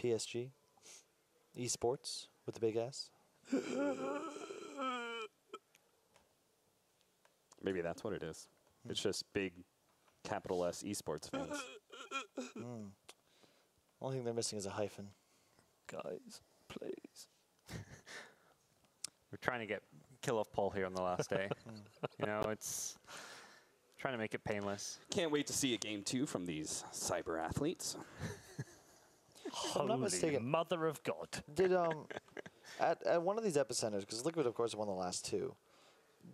PSG. Esports with the big S. Maybe that's what it is. It's just big, capital S esports fans. Only thing they're missing is a hyphen. Guys, please. We're trying to get kill off Paul here on the last day. You know, it's trying to make it painless. Can't wait to see a game 2 from these cyber athletes. If I'm not mistaken, Mother of God. did at one of these epicenters, because Liquid, of course, won the last 2.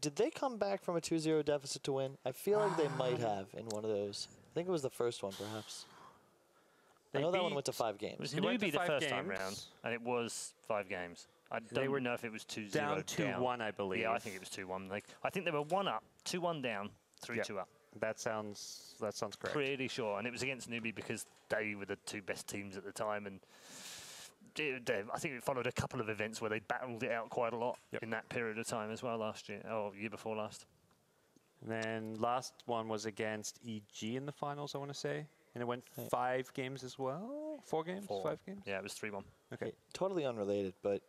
Did they come back from a 2-0 deficit to win? I feel like they might have in one of those. I think it was the first one, perhaps. I know that one went to 5 games. It was It went to newbie the 5 first time games. round, and it was 5 games. I They don't were know if it was 2-0 down 2-1, I believe. Yeah, I think it was 2-1. I think they were 1 up, 2-1 down, 3-2 up. That sounds correct. Pretty sure, and it was against newbie because they were the 2 best teams at the time, and I think it followed a couple of events where they battled it out quite a lot in that period of time as well last year, or year before last. And then last one was against EG in the finals, I want to say. And it went 5 games as well? 4 games? 5 games? Yeah, it was 3-1. Okay. Hey, totally unrelated, but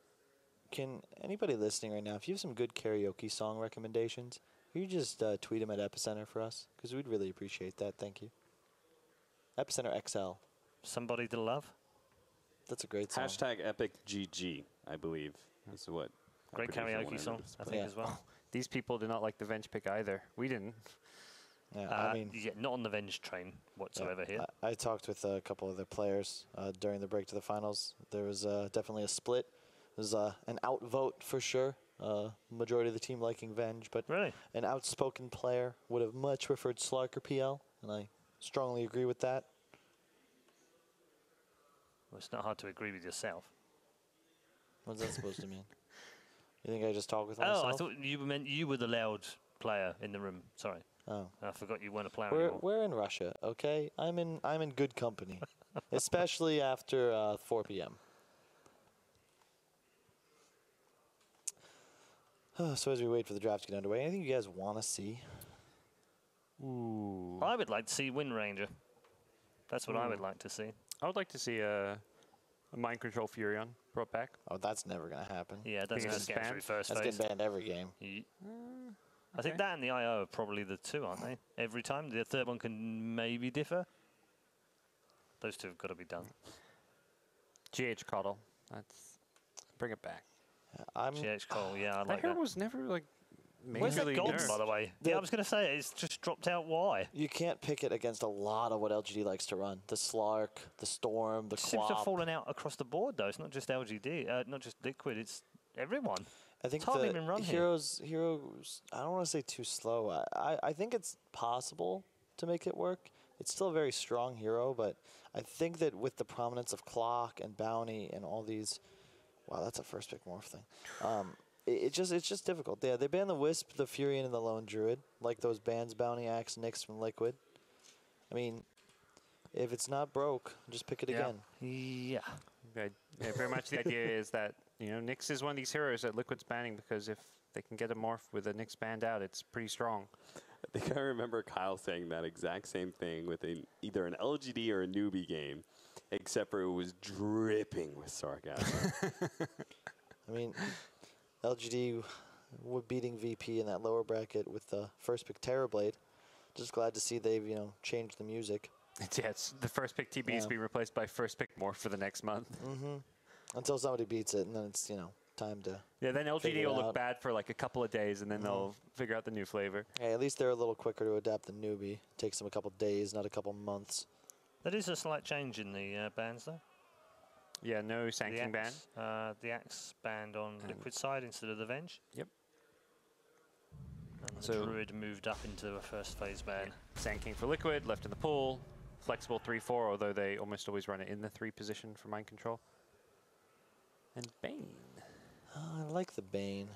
can anybody listening right now, if you have some good karaoke song recommendations, can you just tweet them at Epicenter for us? Because we'd really appreciate that. Thank you. Epicenter XL. Somebody to love. That's a great song. Hashtag EpicGG, I believe. That's what. Great karaoke song, I think, as well. These people did not like the Venge pick either. We didn't. Yeah, I mean, yeah, not on the Venge train whatsoever here. I talked with a couple of the players during the break to the finals. There was definitely a split. There's an outvote for sure. Majority of the team liking Venge, but Really? an outspoken player would have much preferred Slark or PL, and I strongly agree with that. Well, it's not hard to agree with yourself. What's that supposed to mean? You think I just talk with myself? Oh, I thought you meant you were the loud player in the room. Sorry. Oh. I forgot you weren't a player anymore. We're in Russia, okay? I'm in good company, especially after 4 p.m. So as we wait for the draft to get underway, anything you guys want to see? Ooh. I would like to see Wind Ranger. That's what I would like to see. I would like to see a Mind Control Furion brought back. Oh, that's never going to happen. Yeah, that's Because going to it's get through banned? first That's phase. getting banned every game. I think that and the IO are probably the 2, aren't they? Every time. The third one can maybe differ. Those 2 have got to be done. GH Coddle. Bring it back. GH Cole, yeah, I That like hero that. was never like Where's that majorly gone, nerfed. by the way? Yeah, I was going to say, it's just dropped out. Why? You can't pick it against a lot of what LGD likes to run. The Slark, the Storm, the It seems to have Quap. fallen out across the board, though. It's not just LGD, not just Liquid. It's everyone. I think It's hardly the been run here. heroes, I don't want to say too slow. I think it's possible to make it work. It's still a very strong hero, but I think that with the prominence of Clock and Bounty and all these, wow, that's a first pick morph thing. It's just difficult. Yeah, they banned the Wisp, the Furion, and the Lone Druid, like those bans Bounty, Axe, Nyx from Liquid. I mean, if it's not broke, just pick it again. Yeah. Yeah, very much the idea is that, you know, Nyx is one of these heroes that Liquid's banning because if they can get a morph with a Nyx banned out, it's pretty strong. I think I remember Kyle saying that exact same thing with either an LGD or a newbie game, except for it was dripping with sarcasm. I mean, LGD were beating VP in that lower bracket with the first pick Terrorblade. Just glad to see they've, changed the music. It's the first pick TB is being replaced by first pick morph for the next month. Mm-hmm. Until somebody beats it, and then it's, time to Yeah, then LGD figure will it look out. bad for like a couple of days, and then they'll figure out the new flavor. Hey, at least they're a little quicker to adapt than newbie. Takes them a couple days, not a couple months. That is a slight change in the bans, though. Yeah, no Sanking ban. The Axe banned on Liquid side instead of the Venge. Yep. And the So- Druid moved up into a first phase ban. Sanking for Liquid, left in the pool. Flexible 3-4, although they almost always run it in the 3 position for Mind Control. And Bane. I like the Bane.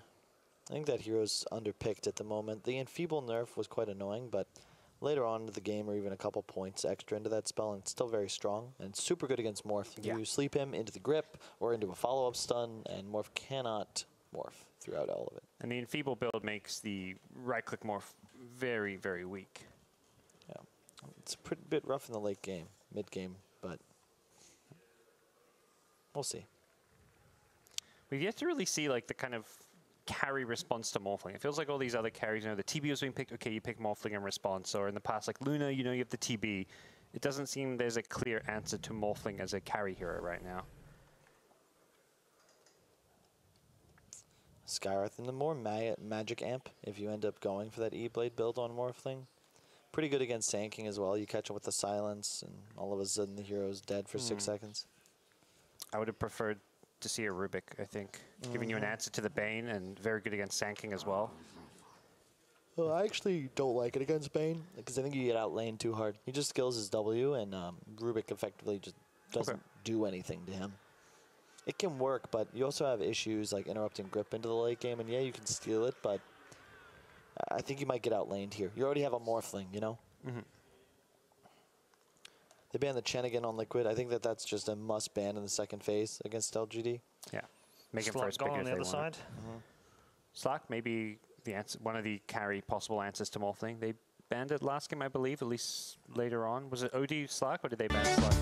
I think that hero's underpicked at the moment. The Enfeeble nerf was quite annoying, but later on into the game, or even a couple points extra into that spell, and it's still very strong and super good against Morph. Yeah. You sleep him into the grip or into a follow-up stun, and Morph cannot morph throughout all of it. And the Enfeeble build makes the right-click morph very, very weak. Yeah, it's a pretty bit rough in the late game, mid-game, but We'll see. We've yet to really see like the kind of carry response to Morphling. It feels like all these other carries, you know, the TB was being picked, okay, you pick Morphling in response, or in the past, like Luna, you know, you have the TB. It doesn't seem there's a clear answer to Morphling as a carry hero right now. Skywrath in the more magic amp, if you end up going for that E-Blade build on Morphling. Pretty good against tanking as well. You catch him with the silence, and all of a sudden the hero's dead for 6 seconds. I would have preferred to see a Rubik, I think. Giving you an answer to the Bane, and very good against Sanking as well. Well, I actually don't like it against Bane, because I think you get outlaned too hard. He just skills his W, and Rubik effectively just doesn't do anything to him. It can work, but you also have issues like interrupting grip into the late game, and yeah, you can steal it, but I think you might get outlaned here. You already have a Morphling, you know? They banned the Chen again on Liquid. I think that that's just a must ban in the second phase against LGD. Yeah. Make him Slack first pick gone if on the they other want it. side. Slack, maybe the answer, one of the carry possible answers to Morphling. They banned it last game, I believe, at least later on. Was it OD Slack, or did they ban Slack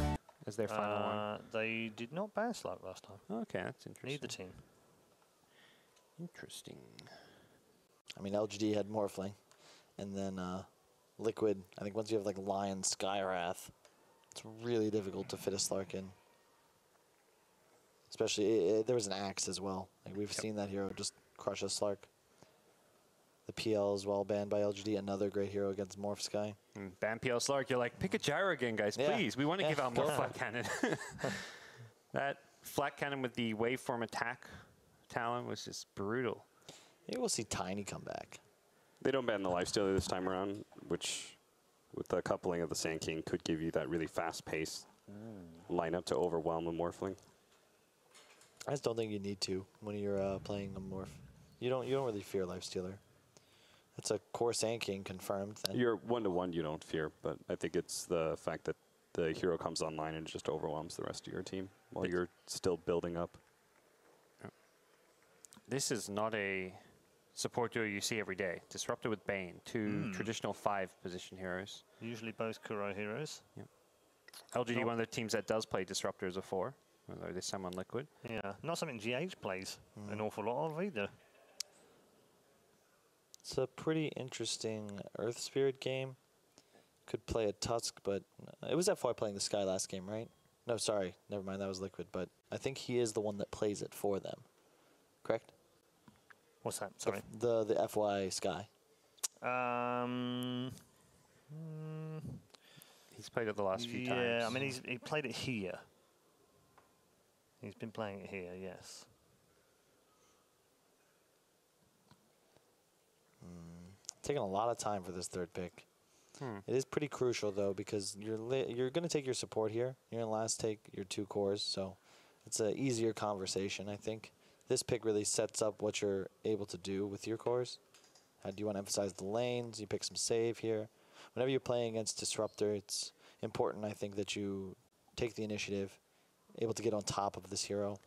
as their final one? They did not ban Slack last time. Okay, that's interesting. Neither team. Interesting. I mean, LGD had Morphling, and then Liquid. I think once you have like Lion, Skywrath, it's really difficult to fit a Slark in. Especially, there was an Axe as well. Like we've seen that hero just crush a Slark. The PL as well, banned by LGD, another great hero against Morph Sky. Ban PL Slark, you're like, pick a gyro again, guys, Yeah. please. We want to give out more go flat cannon. That flat cannon with the waveform attack talent was just brutal. Maybe we'll see Tiny come back. They don't ban the Lifestealer this time around, which, with the coupling of the Sand King, could give you that really fast-paced lineup to overwhelm a Morphling. I just don't think you need to when you're playing a Morph. You don't really fear Lifestealer. It's a core Sand King confirmed. Then. You're 1-to-1, you don't fear, but I think it's the fact that the hero comes online and just overwhelms the rest of your team while you're still building up. This is not a support duo you see every day. Disruptor with Bane, two traditional 5-position heroes. Usually both Kuro heroes. LGD, one of the teams that does play Disruptor as a 4, although they summon Liquid. Yeah, not something GH plays an awful lot of either. It's a pretty interesting Earth Spirit game. Could play a Tusk, but it was F4 playing the Sky last game, right? No, sorry, never mind, that was Liquid. But I think he is the one that plays it for them. Correct? What's that? Sorry. The FY Sky. He's played it the last few times. Yeah, I mean, he played it here. He's been playing it here, yes. Taking a lot of time for this third pick. It is pretty crucial though, because you're going to take your support here. You're going to last take your 2 cores, so it's an easier conversation. I think this pick really sets up what you're able to do with your cores. How do you want to emphasize the lanes? You pick some save here. Whenever you're playing against Disruptor, it's important, I think, that you take the initiative, able to get on top of this hero.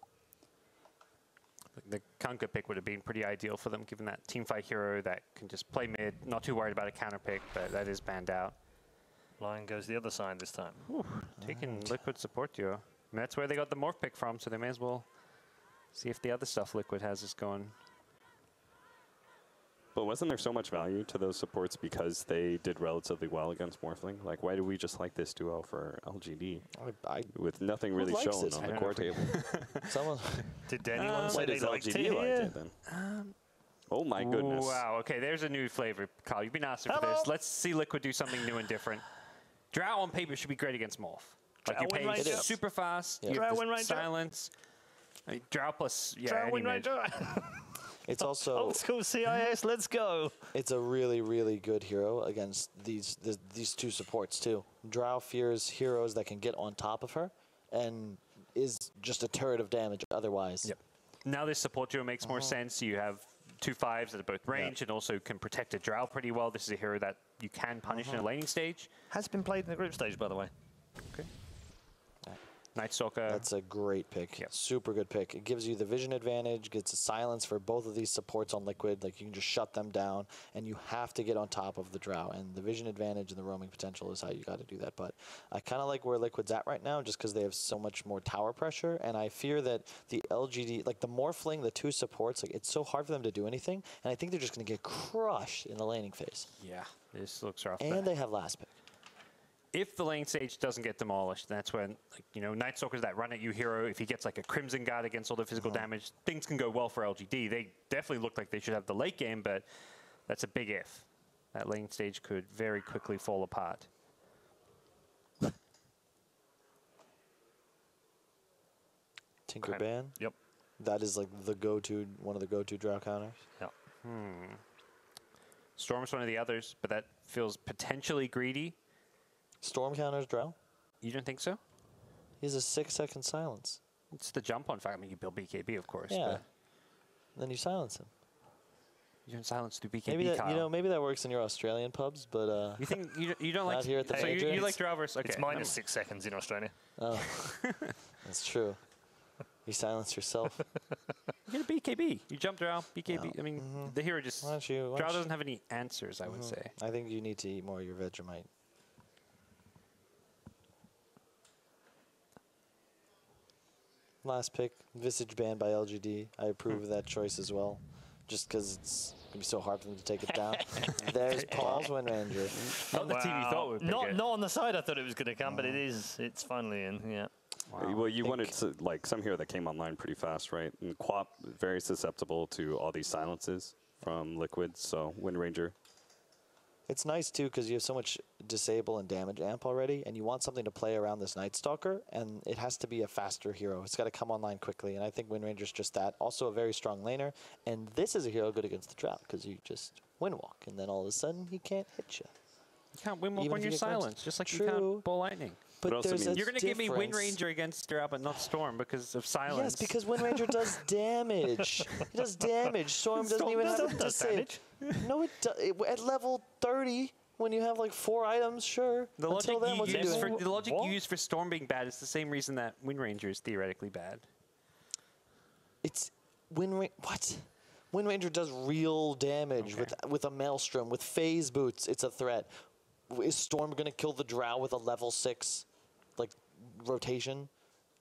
The Kanka pick would have been pretty ideal for them, given that teamfight hero that can just play mid, not too worried about a counter pick, but that is banned out. Lion goes the other side this time. Taking Liquid support duo. I mean, that's where they got the Morph pick from, so they may as well see if the other stuff Liquid has is going. But wasn't there so much value to those supports because they did relatively well against Morphling? Like, why do we just like this duo for LGD? With nothing really likes shown this? on I the don't core know. table. Someone. Did anyone say Why they does liked it LGD like here? it then? Oh my goodness. Wow, okay, there's a new flavor. Kyle, you've been asking for this. Let's see Liquid do something new and different. Drow on paper should be great against Morph. Like, you Drow pay Wind Ranger. super fast, Yeah. you Drow have Wind the Ranger. silence. I mean, Drow plus, Drow any Wind mid. Ranger. It's also Old school CIS, let's go. it's a really, really good hero against these 2 supports too. Drow fears heroes that can get on top of her, and is just a turret of damage otherwise. Yep. Now this support duo makes more sense. You have 2 5s that are both range and also can protect a Drow pretty well. This is a hero that you can punish in a laning stage. Has been played in the group stage, by the way. Okay. Night Stalker. That's a great pick. Yep. Super good pick. It gives you the vision advantage, gets a silence for both of these supports on Liquid. Like, you can just shut them down, and you have to get on top of the Drow. And the vision advantage and the roaming potential is how you got to do that. But I kind of like where Liquid's at right now, just because they have so much more tower pressure. And I fear that the LGD, like the Morphling, the two supports, like it's so hard for them to do anything. And I think they're just going to get crushed in the laning phase. Yeah, this looks rough. And they have last pick. If the lane stage doesn't get demolished, that's when, like, you know, Night Stalker's that run at you hero. If he gets like a Crimson Guard against all the physical damage, things can go well for LGD. They definitely look like they should have the late game, but that's a big if. That lane stage could very quickly fall apart. Tinker Okay. Ban. Yep. That is like the go-to, one of the go-to Drow counters. Yep. Storm's one of the others, but that feels potentially greedy. Storm counters Drow. You don't think so? He has a 6-second silence. It's the jump on fact. I mean, you build BKB, of course. Yeah. But Then you silence him. you don't silence through BKB, Maybe that, Kyle. you know, maybe that works in your Australian pubs, but You think you don't like Not here at the so major. you like Drow versus okay. It's minus 6 seconds in Australia. oh, that's true. You silence yourself. You get a BKB. You jump Drow, BKB. I mean, the hero just Why don't you? Drow doesn't have any answers. I would say. I think you need to eat more of your Vegemite. Last pick, Visage banned by LGD. I approve of that choice as well, just because it's gonna be so hard for them to take it down. There's Paul's Wind Ranger. Not the team you thought would pick Not it. on the side I thought it was going to come, but it is. It's finally in. Yeah. Well, you wanted like some hero that came online pretty fast, right? And Quap very susceptible to all these silences from Liquid, so Wind Ranger. It's nice too because you have so much disable and damage amp already, and you want something to play around this Night Stalker, and it has to be a faster hero. It's got to come online quickly, and I think Wind Ranger's just that. Also a very strong laner, and this is a hero good against the Drought because you just wind walk, and then all of a sudden he can't hit you. You can't win walk Even on if your you get crimson. silence, just like you True. can't ball lightning. But also there's means- a You're going to give me Wind difference. Ranger against Drow, but not Storm because of silence. Yes, because Wind Ranger does damage. He does damage. Storm doesn't Storm even have doesn't to do save. damage. No, it does. At level 30, when you have like 4 items, sure. the logic Until then, you what's he use doing? for the logic What? you use for Storm being bad is the same reason that Wind Ranger is theoretically bad. It's what? Wind Ranger does real damage with a Maelstrom, with phase boots. It's a threat. Is Storm gonna kill the Drow with a level 6, like rotation?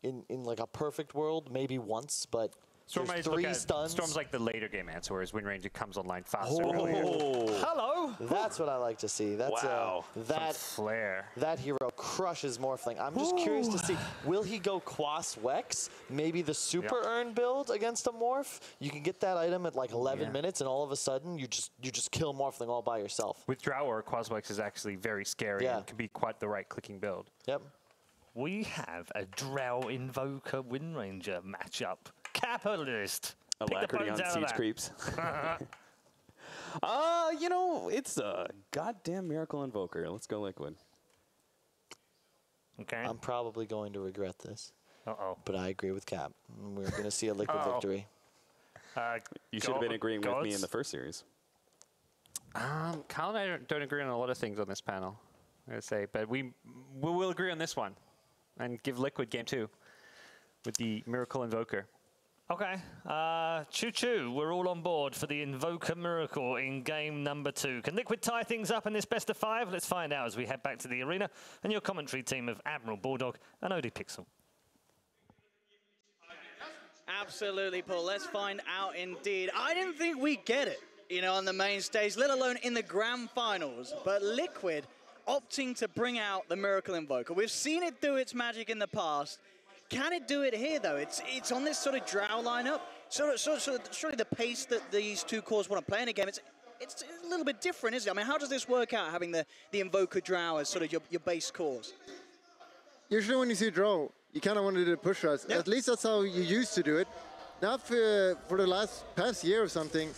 In like a perfect world, maybe once, but Storm there's might look 3 at stuns. Storm's like the later game answer, whereas Wind Ranger comes online faster. earlier. Hello. That's what I like to see. That's Wow. that Flare. that hero crushes Morphling. I'm just curious to see, will he go Quas Wex? Maybe the super earn build against a Morph? You can get that item at like 11 minutes, and all of a sudden you just kill Morphling all by yourself. With Drow or Quaswex is actually very scary Yeah. and can be quite the right clicking build. Yep. We have a Drow Invoker Wind Ranger matchup. Capitalist. Alacrity on siege creeps. You know, it's a goddamn Miracle Invoker. Let's go Liquid. Okay. I'm probably going to regret this, Uh-oh. but I agree with Cap. We're going to see a Liquid victory. You should have been agreeing with me in the first series. Kyle and I don't agree on a lot of things on this panel, I'm going to say, but we will agree on this one and give Liquid game 2 with the Miracle Invoker. Okay. Choo-choo. We're all on board for the Invoker Miracle in game number 2. Can Liquid tie things up in this best of 5? Let's find out as we head back to the arena and your commentary team of Admiral Bulldog and Odie Pixel. Absolutely, Paul. Let's find out indeed. I didn't think we'd get it, you know, on the main stage, let alone in the grand finals. But Liquid opting to bring out the Miracle Invoker. We've seen it do its magic in the past. Can it do it here, though? It's on this sort of Drow lineup. Surely the pace that these two cores want to play in a game, it's a little bit different, isn't it? I mean, how does this work out, having the Invoker Drow as sort of your base cores? Usually when you see Drow, you kind of wanted to push us. Yeah. At least that's how you used to do it. Now for the past year or something,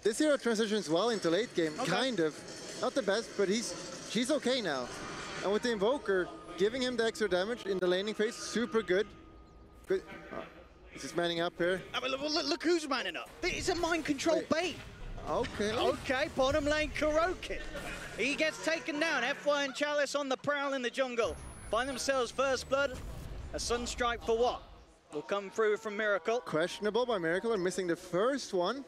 this hero transitions well into late game, kind of. Not the best, but she's okay now. And with the Invoker, giving him the extra damage in the laning phase, super good. Good. Is this manning up here? I mean, look who's manning up. It's a mind control bait. Okay. Okay, bottom lane Kurokin. He gets taken down. FY and Chalice on the prowl in the jungle. Find themselves first blood. A Sunstrike for what? Will come through from Miracle. Questionable by Miracle and missing the first one.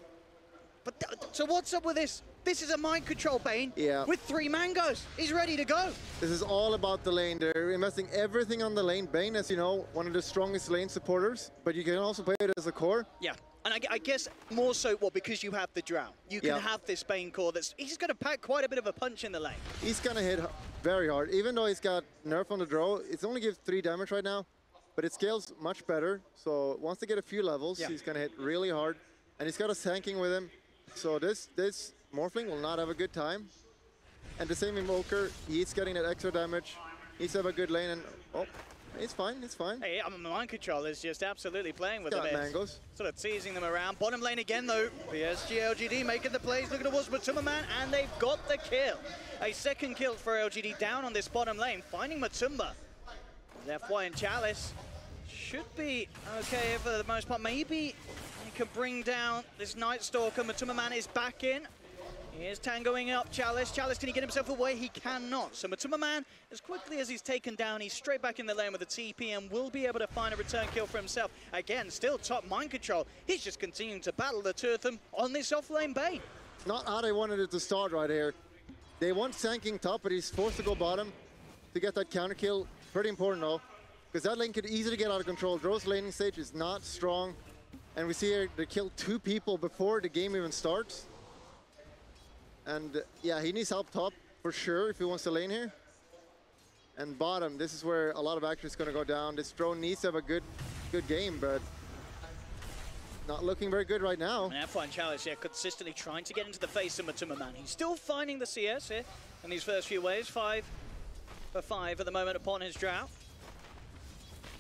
But so what's up with this? This is a mind control Bane with 3 mangoes. He's ready to go. This is all about the lane. They're investing everything on the lane. Bane, as you know, one of the strongest lane supporters, but you can also play it as a core. Yeah, and I guess more so, because you have the Drow. You can have this Bane core he's going to pack quite a bit of a punch in the lane. He's going to hit very hard. Even though he's got nerf on the draw, it's only gives 3 damage right now, but it scales much better. So once they get a few levels, he's going to hit really hard. And he's got a tanking with him. So this Morphling will not have a good time. And the same Invoker, he's getting that extra damage. He's have a good lane and, oh, it's fine, it's fine. Hey, mind control is just absolutely playing with them. Mangoes. Sort of teasing them around. Bottom lane again though. PSG LGD making the plays. Look at the Matumba Man, and they've got the kill. A second kill for LGD down on this bottom lane, finding Matumba. FY and Chalice should be okay for the most part. Maybe he can bring down this Night Stalker. Matumba Man is back in. Here's tangoing up Chalice. Chalice, can he get himself away? He cannot. So Matumba Man, as quickly as he's taken down, he's straight back in the lane with a TP and will be able to find a return kill for himself. Again, still top mind control. He's just continuing to battle the two of them on this offlane Bane. Not how they wanted it to start right here. They want tanking top, but he's forced to go bottom to get that counter kill. Pretty important though, because that lane could easily get out of control. Drow's laning stage is not strong. And we see here they kill 2 people before the game even starts. And yeah, he needs help top for sure if he wants to lane here. And bottom, this is where a lot of action is going to go down. This drone needs to have a good game, but not looking very good right now. And F1 Chalice here consistently trying to get into the face of Matumba Man. He's still finding the CS here in these first few waves. 5 for 5 at the moment upon his drought.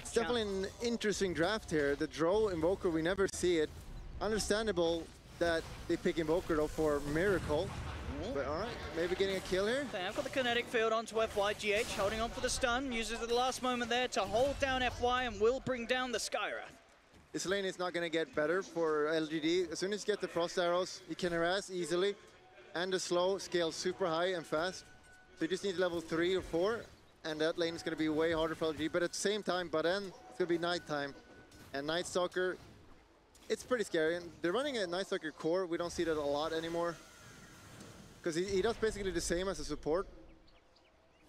It's definitely an interesting draft here. The Drow Invoker, we never see it. Understandable that they pick Invoker though for Miracle. But all right, maybe getting a kill here. They've got the kinetic field onto FY. GH holding on for the stun, uses at the last moment there to hold down FY and will bring down the Skyra. This lane is not going to get better for LGD. As soon as you get the frost arrows, you can harass easily. And the slow scales super high and fast. So you just need level 3 or 4. And that lane is going to be way harder for LGD. But at the same time, by then, it's going to be nighttime. And Night Stalker, it's pretty scary. And they're running a Night Stalker core. We don't see that a lot anymore. Because he does basically the same as a support.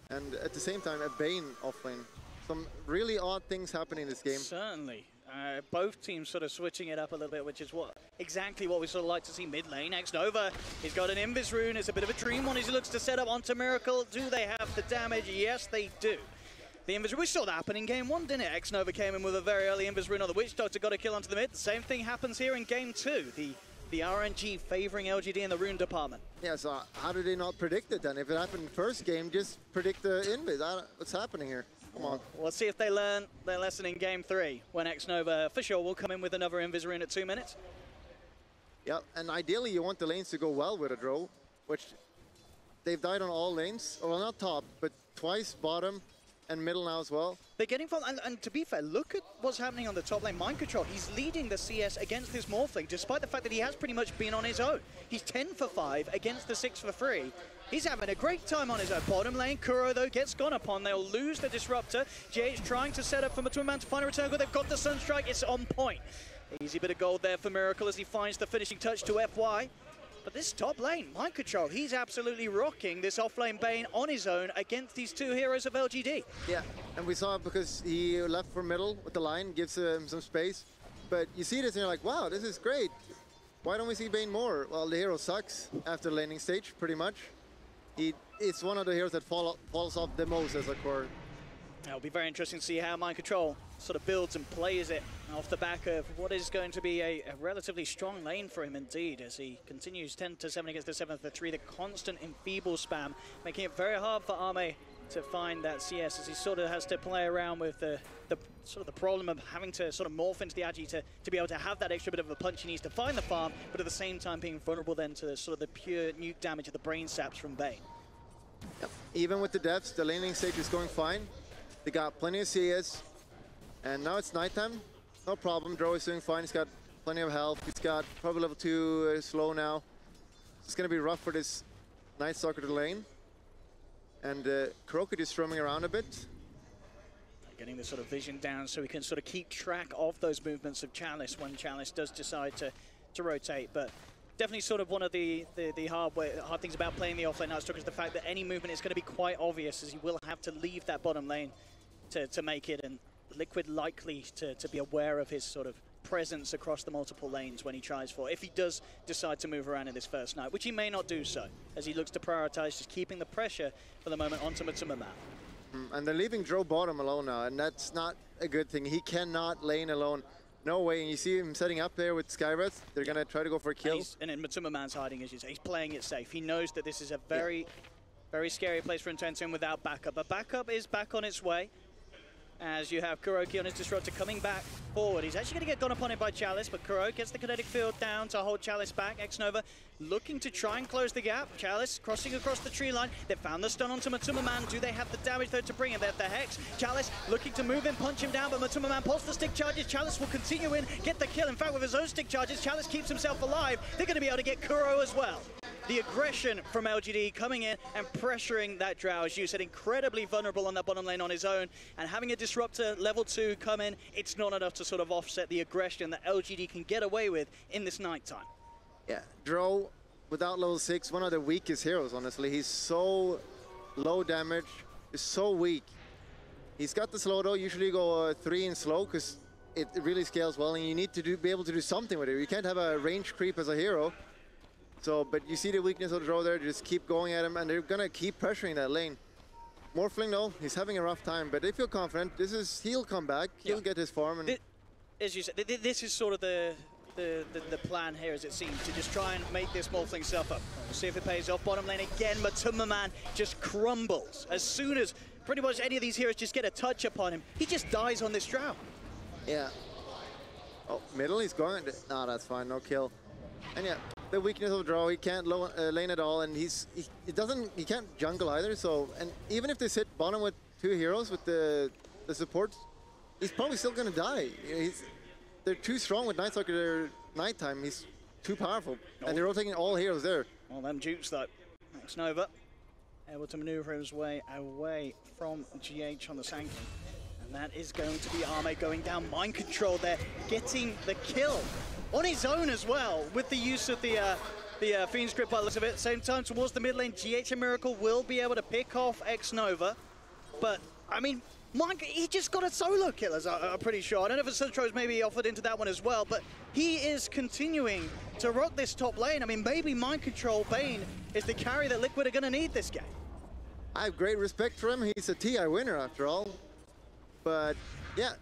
And at the same time, a Bane offlane. Some really odd things happening in this game. Certainly. Both teams sort of switching it up a little bit, which is exactly what we sort of like to see mid lane. X-Nova, he's got an Invis rune. It's a bit of a dream one as he looks to set up onto Miracle. Do they have the damage? Yes, they do. The Invis rune, we saw that happen in game 1, didn't it? X-Nova came in with a very early Invis rune on the Witch Doctor, got a kill onto the mid. The same thing happens here in game 2. The RNG favoring LGD in the rune department. Yeah, so how did they not predict it then? If it happened in the first game, just predict the Invis. What's happening here? Come on. Let's see if they learn their lesson in game 3, when X-Nova for sure will come in with another Invis rune at 2 minutes. Yeah, and ideally you want the lanes to go well with a Drow, which they've died on all lanes. Well, not top, but twice bottom and middle now as well. They're getting from, and to be fair, look at what's happening on the top lane. Mind control, he's leading the CS against this Morphling, despite the fact that he has pretty much been on his own. He's 10 for 5 against the 6 for 3. He's having a great time on his own. Bottom lane, Kuro though gets gone upon. They'll lose the Disruptor. JH trying to set up for Matumba Man to find a return goal. They've got the Sunstrike, it's on point. Easy bit of gold there for Miracle as he finds the finishing touch to FY. But this top lane, Mind Control, he's absolutely rocking this offlane Bane on his own against these 2 heroes of LGD. Yeah, and we saw it because he left for middle with the line, gives him some space. But you see this and you're like, wow, this is great. Why don't we see Bane more? Well, the hero sucks after the laning stage, pretty much. It's one of the heroes that falls off the most as a core. It'll be very interesting to see how Mind Control sort of builds and plays it off the back of what is going to be a relatively strong lane for him indeed, as he continues 10-7 against the 7 for 3. The constant enfeeble spam, making it very hard for Arme to find that CS, as he sort of has to play around with the problem of having to sort of morph into the Agi to be able to have that extra bit of a punch. He needs to find the farm, but at the same time being vulnerable then to sort of the pure nuke damage of the brain saps from Bane. Yep. Even with the deaths, the laning stage is going fine. They got plenty of CS, and now it's nighttime. No problem, Drow is doing fine. He's got plenty of health. He's got probably level 2 slow now. It's gonna be rough for this Night Stalker to lane. And Crooked is roaming around a bit. Getting the sort of vision down so we can sort of keep track of those movements of Chalice when Chalice does decide to rotate. But definitely sort of one of the hard things about playing the offlane Nightstalker is the fact that any movement is going to be quite obvious, as he will have to leave that bottom lane to make it, and Liquid likely to be aware of his sort of presence across the multiple lanes when he tries for, if he does decide to move around in this first night, which he may not do so, as he looks to prioritize just keeping the pressure for the moment onto Matuma Man. And they're leaving Dro bottom alone now, and that's not a good thing. He cannot lane alone. No way. And you see him setting up there with Skyrats. They're going to try to go for a kill. And then Matuma Man's hiding, as you say. He's playing it safe. He knows that this is a very, very scary place for him to enter in without backup. But backup is back on its way, as you have Kuroki on his Disruptor coming back forward. He's actually going to get gone upon it by Chalice, but Kuro gets the kinetic field down to hold Chalice back. X-Nova looking to try and close the gap. Chalice crossing across the tree line. They found the stun onto Matuma Man. Do they have the damage, though, to bring him? They have the Hex. Chalice looking to move in, punch him down, but Matuma Man pulls the stick charges. Chalice will continue in, get the kill. In fact, with his own stick charges, Chalice keeps himself alive. They're going to be able to get Kuro as well. The aggression from LGD coming in and pressuring that Drow, as you said, incredibly vulnerable on that bottom lane on his own, and having a Disruptor level 2 come in, it's not enough to sort of offset the aggression that LGD can get away with in this nighttime. Yeah, Dro, without level 6, one of the weakest heroes, honestly. He's so low damage, he's so weak. He's got the slow though, usually go 3 in slow, because it really scales well, and you need to be able to do something with it. You can't have a range creep as a hero. So, but you see the weakness of the Dro there, just keep going at him, and they're gonna keep pressuring that lane. Morphling though, he's having a rough time, but they feel confident. He'll come back, he'll get his farm. And as you said, this is sort of the plan here, as it seems, to just try and make this Morphling stuff up. We'll see if it pays off. Bottom lane again, Matuma Man just crumbles. As soon as pretty much any of these heroes just get a touch upon him, he just dies on this Drow. Yeah. Oh, middle, he's going. No, that's fine, no kill. And yeah, the weakness of Dro, he can't lane at all, and he can't jungle either. So, and even if they sit bottom with 2 heroes with the supports, he's probably still gonna die. They're too strong with Nightstalker. They're nighttime. He's too powerful, and they're rotating all heroes there. Well, them Dukes though. X-Nova able to maneuver his way away from GH on the Sand King. And that is going to be Arme going down. Mind control there, getting the kill on his own as well, with the use of the Fiend's Grip by the looks of it. Same time towards the mid lane, GH and Miracle will be able to pick off X-Nova. But, I mean, he just got a solo kill, as I'm pretty sure. I don't know if Centro's maybe offered into that one as well, but he is continuing to rock this top lane. I mean, maybe Mind Control Bane is the carry that Liquid are going to need this game. I have great respect for him. He's a TI winner after all. But, yeah.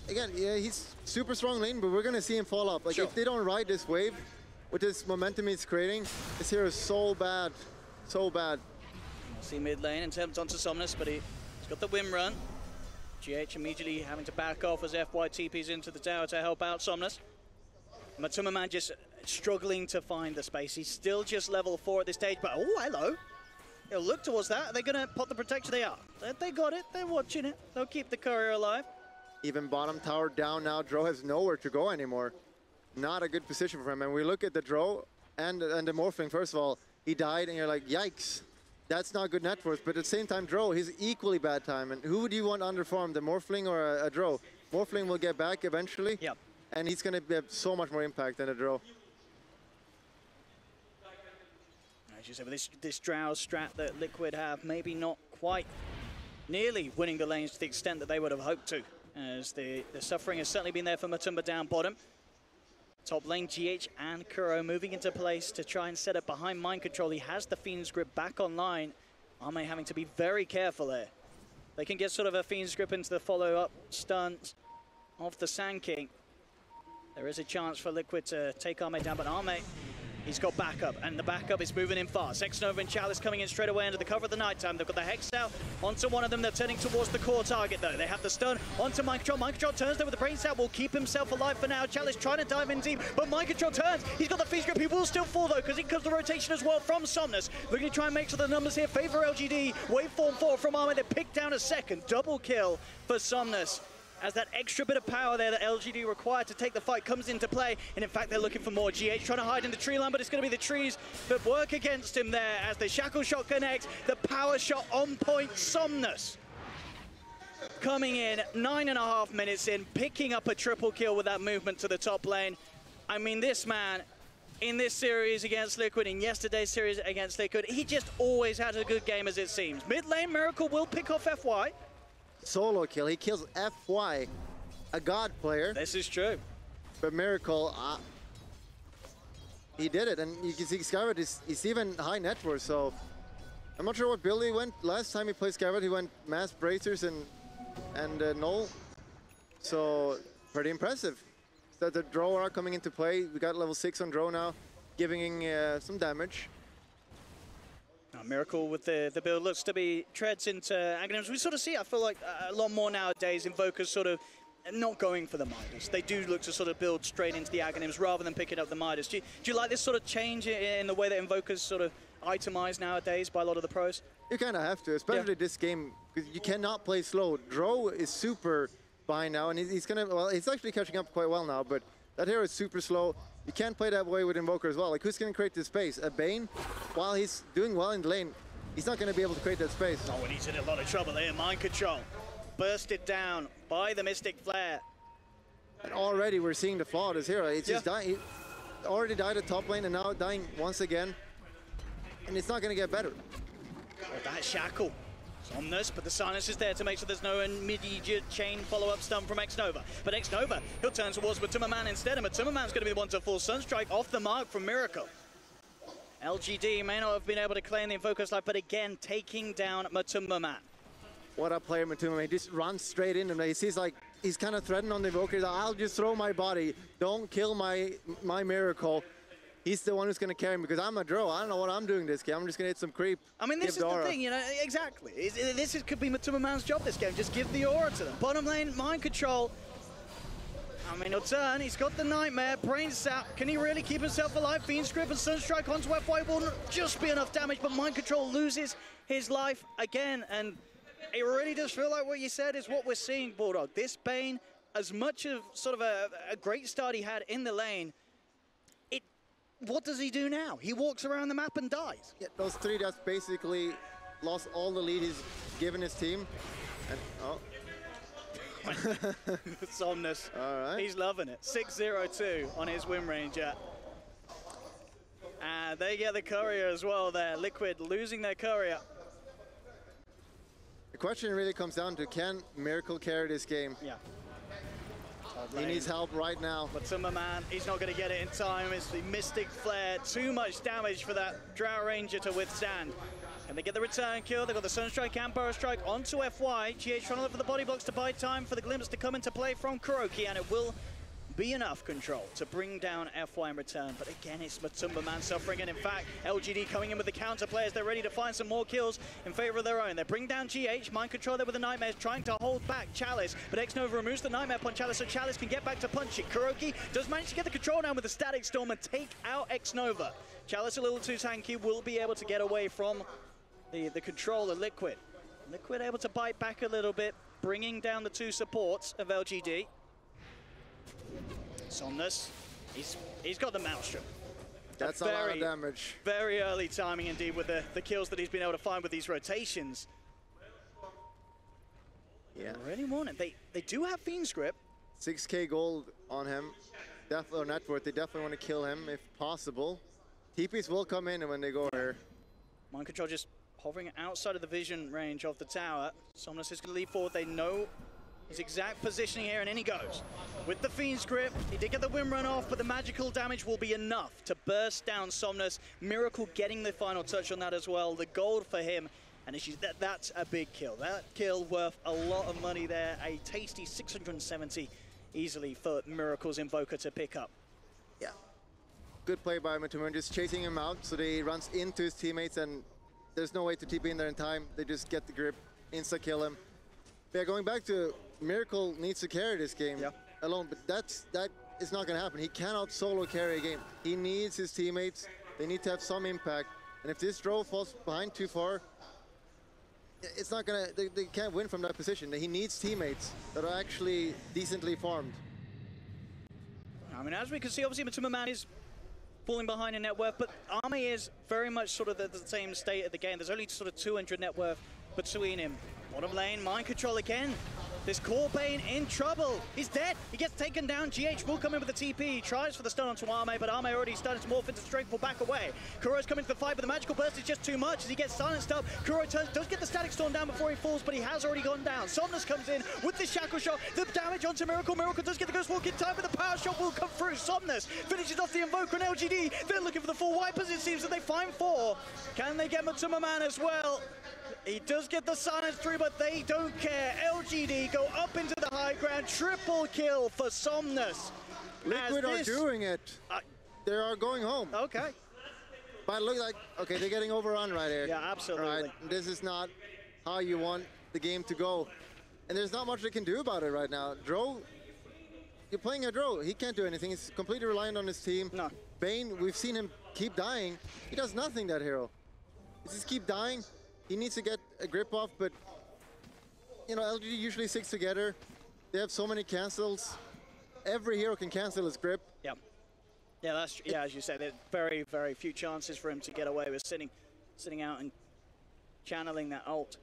Again, yeah, he's super strong lane, but we're going to see him fall off. Like, if they don't ride this wave with this momentum he's creating, this hero is so bad. So bad. See mid lane and attempt onto Somnus, but he's got the Whim Run. GH immediately having to back off as FY TPs into the tower to help out Somnus. Matuma Man just struggling to find the space. He's still just level 4 at this stage, but oh, hello. He'll look towards that. Are they going to pop the protection? They are. They got it. They're watching it. They'll keep the courier alive. Even bottom tower down now. Dro has nowhere to go anymore. Not a good position for him. And we look at the Dro and the Morphling. First of all, he died, and you're like, yikes. That's not good net worth. But at the same time, Dro, he's equally bad time. And who would you want under farm, the Morphling or a Dro? Morphling will get back eventually. Yep. And he's going to have so much more impact than a Dro. As you said, with this Drow strat that Liquid have, maybe not quite nearly winning the lanes to the extent that they would have hoped to, as the suffering has certainly been there for Matuma down bottom. Top lane, GH and Kuro moving into place to try and set up behind Mind Control. He has the Fiend's Grip back online. Arme having to be very careful there. They can get sort of a Fiend's Grip into the follow-up stuns of the Sand King. There is a chance for Liquid to take Arme down, but Arme, he's got backup, and the backup is moving in fast. X-Nova and Chalice coming in straight away under the cover of the nighttime. They've got the Hex out onto one of them. They're turning towards the core target, though. They have the stun onto Mind Control. Mind Control turns there with the Brain Sap. Will keep himself alive for now. Chalice trying to dive in deep, but Mind Control turns. He's got the Fiend's Grip. He will still fall, though, because in comes the rotation as well from Somnus. Looking to try and make sure the numbers here favor LGD. Waveform 4 from Arme. They pick down a second. Double kill for Somnus, as that extra bit of power there that LGD required to take the fight comes into play. And in fact, they're looking for more. GH trying to hide in the tree line, but it's going to be the trees that work against him there as the Shackle Shot connects. The power shot on point. Somnus coming in 9.5 minutes in, picking up a triple kill with that movement to the top lane. I mean, this man, in this series against Liquid, in yesterday's series against Liquid, he just always has a good game as it seems. Mid lane, Miracle will pick off FY. Solo kill, he kills FY, a god player. This is true. But Miracle, he did it, and you can see Skyward is even high net worth, so I'm not sure what build he went. Last time he played Skyward, he went Mass Bracers and Null, so pretty impressive. So the Drow are coming into play. We got level 6 on Drow now, giving some damage. Miracle with the build looks to be treads into Aghanims. We sort of see, I feel like, a lot more nowadays Invokers sort of not going for the Midas. They do look to sort of build straight into the Aghanims rather than picking up the Midas. Do you like this sort of change in the way that Invokers sort of itemize nowadays by a lot of the pros? You kind of have to, especially this game, because you cannot play slow. Drow is super behind now, and he's gonna, well, he's actually catching up quite well now, but that hero is super slow. You can't play that way with Invoker as well. Like, who's gonna create this space? A Bane, while he's doing well in the lane, he's not gonna be able to create that space. Oh, and he's in a lot of trouble here. Mind control. Bursted down by the Mystic Flare. And already we're seeing the flaw of this hero. It's just dying. He already died at top lane and now dying once again. And it's not gonna get better. Oh, that shackle. Somnus, but the silence is there to make sure there's no immediate chain follow-up stun from X-Nova. But X-Nova, he'll turn towards Matumbaman instead, and Matumbaman's going to be the one to full Sunstrike off the mark from Miracle. LGD may not have been able to claim the Focus Life, but again, taking down Matumbaman. What a player, Matumbaman. He just runs straight into him. He sees like, he's kind of threatening on the Invoker. He's like, I'll just throw my body. Don't kill my Miracle. He's the one who's going to carry him because I'm a Drow. I don't know what I'm doing this game. I'm just going to hit some creep. I mean, this is the thing, you know, exactly. This could be Matumbaman's job this game. Just give the aura to them. Bottom lane, mind control. I mean, he'll turn. He's got the Nightmare. Brain sap. Can he really keep himself alive? Fiend Script and Sunstrike onto FY will just be enough damage, but mind control loses his life again. And it really does feel like what you said is what we're seeing, Bulldog. This Bane, as much of sort of a great start he had in the lane, what does he do now? He walks around the map and dies. Yeah, those 3 deaths basically lost all the lead he's given his team. And, Somnus. All right. He's loving it. 6-0-2 on his win ranger. And they get the courier as well there. Liquid losing their courier. The question really comes down to, can Miracle carry this game? Yeah. He needs help right now. But Matumbaman, he's not going to get it in time. It's the Mystic Flare. Too much damage for that Drow Ranger to withstand. And they get the return kill. They've got the Sunstrike and Burrow Strike onto FY. GH trying to look for the body blocks to buy time for the Glimpse to come into play from Kuroki, and it will be enough control to bring down FY in return. But again, it's Matumbaman suffering, and in fact, LGD coming in with the counter players. They're ready to find some more kills in favor of their own. They bring down GH, mind control there with the Nightmares, trying to hold back Chalice, but X-Nova removes the Nightmare upon Chalice, so Chalice can get back to punching. Kuroki does manage to get the control down with the Static Storm and take out X-Nova. Chalice a little too tanky, will be able to get away from the control of Liquid. Liquid able to bite back a little bit, bringing down the 2 supports of LGD. Somnus, he's got the Maelstrom. That's a lot of damage. Very early timing indeed with the kills that he's been able to find with these rotations. Yeah. Really want it. They do have Fiend Script. 6k gold on him. Definitely, or net worth. They definitely want to kill him if possible. TPs will come in when they go here. Mind control just hovering outside of the vision range of the tower. Somnus is going to lead forward. They know his exact positioning here, and in he goes. With the Fiend's Grip, he did get the Wind Run off, but the magical damage will be enough to burst down Somnus. Miracle getting the final touch on that as well. The gold for him, and that's a big kill. That kill worth a lot of money there. A tasty 670 easily for Miracle's Invoker to pick up. Yeah. Good play by Matumbaman, just chasing him out, so he runs into his teammates, and there's no way to TP in there in time. They just get the grip, insta-kill him. Yeah, going back to Miracle needs to carry this game alone, but that is not going to happen. He cannot solo carry a game. He needs his teammates. They need to have some impact. And if this Drow falls behind too far, it's not going to, they can't win from that position. He needs teammates that are actually decently farmed. I mean, as we can see, obviously Matumbaman is falling behind in net worth, but Army is very much sort of the same state of the game. There's only sort of 200 net worth between him Bottom lane, mind control again. This core Bane in trouble. He's dead. He gets taken down. GH will come in with the TP. He tries for the stun onto Arme, but Arme already started to morph into strength. Will back away. Kuro's coming to the fight, but the magical burst is just too much as he gets silenced up. Kuro does get the static storm down before he falls, but he has already gone down. Somnus comes in with the shackle shot. The damage onto Miracle. Miracle does get the ghost walk in time, but the power shot will come through. Somnus finishes off the Invoker and LGD. They're looking for the full wipers, it seems, that they find 4. Can they get Matuma Man as well? He does get the silence through, but they don't care. LGD go up into the high ground. Triple kill for Somnus. Liquid are doing it. They are going home. Okay. But look like, okay, they're getting overrun right here. Yeah, absolutely. Right. This is not how you want the game to go. And there's not much they can do about it right now. Dro, you're playing a Dro. He can't do anything. He's completely reliant on his team. No. Bane, we've seen him keep dying. He does nothing, that hero. He just keep dying. He needs to get a grip off, but you know, LGD usually sticks together. They have so many cancels. Every hero can cancel his grip. Yeah. Yeah, that's yeah. As you said, there's very, very few chances for him to get away with sitting out and channeling that ult.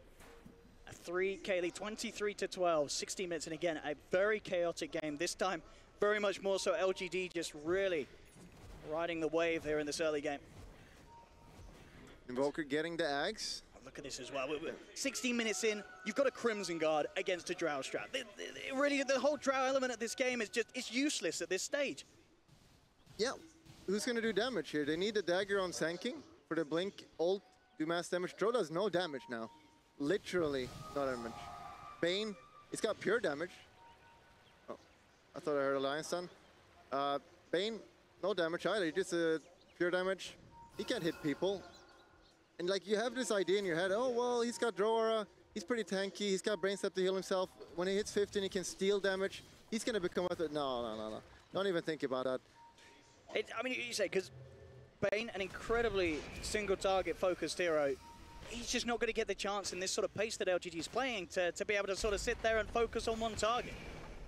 A 3K lead, 23-12, 60 minutes, and again a very chaotic game. This time, very much more so. LGD just really riding the wave here in this early game. Invoker getting the axe. Look at this as well. We're 16 minutes in, you've got a Crimson Guard against a Drow strat. Really, the whole Drow element of this game is just, it's useless at this stage. Yeah, who's going to do damage here? They need the dagger on Sanking for the blink ult, do mass damage. Dro does no damage now. Literally no damage. Bane, he's got pure damage. Oh, I thought I heard Alliance Sun. Bane, no damage either. He just pure damage. He can't hit people. And like you have this idea in your head, oh well, he's got Droara, he's pretty tanky, he's got Brain Step to heal himself. When he hits 15, he can steal damage. He's gonna become a no. Don't even think about that. I mean, you say, because Bane, an incredibly single target focused hero, he's just not gonna get the chance in this sort of pace that LGD is playing to be able to sort of sit there and focus on one target.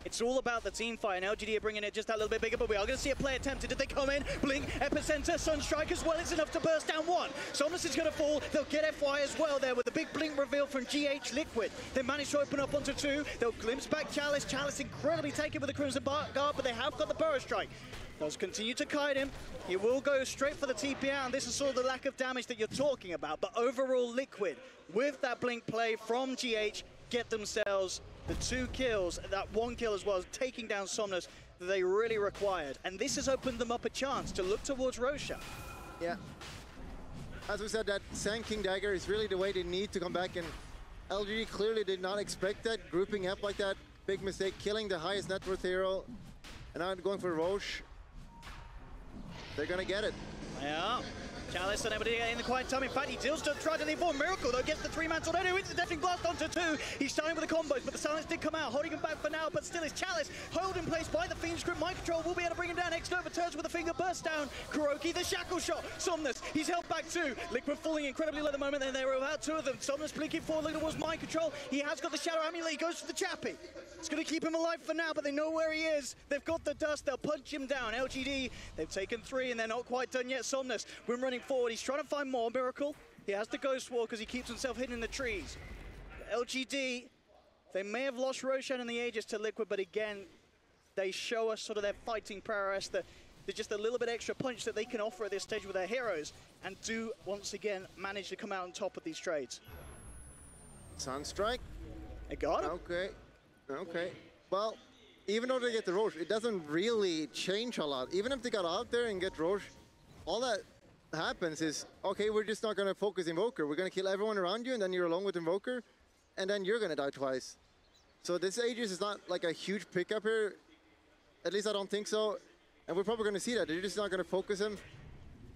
It's all about the team fight, and LGD are bringing it just that little bit bigger, but we are going to see a play attempted. Did they come in? Blink, Epicenter, Sunstrike as well. It's enough to burst down 1. Somnus is going to fall. They'll get FY as well there with the big Blink reveal from GH Liquid. They managed to open up onto 2. They'll glimpse back Chalice. Chalice incredibly taken with the Crimson Guard, but they have got the Burrow Strike. They'll continue to kite him. He will go straight for the TP out, and this is sort of the lack of damage that you're talking about. But overall, Liquid, with that Blink play from GH, get themselves the 2 kills, that 1 kill as well, taking down Somnus that they really required. And this has opened them up a chance to look towards Roshan. Yeah. As we said, that Sand King Dagger is really the way they need to come back, and LGD clearly did not expect that, grouping up like that. Big mistake, killing the highest net worth hero. And now going for Roche. They're gonna get it. Yeah. Chalice unable to get in the quiet time. In fact, he deals to try to leave one. Miracle, though, gets the 3-man tornado. It's the Deafening Blast onto 2. He's starting with the combos, but the silence did come out, holding him back for now. But still, is Chalice held in place by the Fiend's grip. Mind control will be able to bring him down. X-Nova turns with a finger burst down. Kuroki, the shackle shot. Somnus, he's held back too. Liquid falling incredibly low at the moment, and there were about 2 of them. Somnus blinking forward, looking towards mind control. He has got the Shadow Amulet. He goes for the Chappie. It's going to keep him alive for now, but they know where he is. They've got the dust. They'll punch him down. LGD, they've taken 3, and they're not quite done yet. Somnus, when running forward, he's trying to find more. Miracle, he has the Ghost Walk because he keeps himself hidden in the trees. LGD, they may have lost Roshan and the Aegis to Liquid, but again, they show us sort of their fighting prowess, they're just a little bit extra punch that they can offer at this stage with their heroes, and do once again manage to come out on top of these trades. Sunstrike. They got him. Okay. Well, even though they get the Roche, it doesn't really change a lot. Even if they got out there and get Roche, all that happens is, okay, we're just not going to focus Invoker. We're going to kill everyone around you, and then you're alone with Invoker, and then you're going to die twice. So this Aegis is not like a huge pickup here. At least I don't think so. And we're probably going to see that. They're just not going to focus him,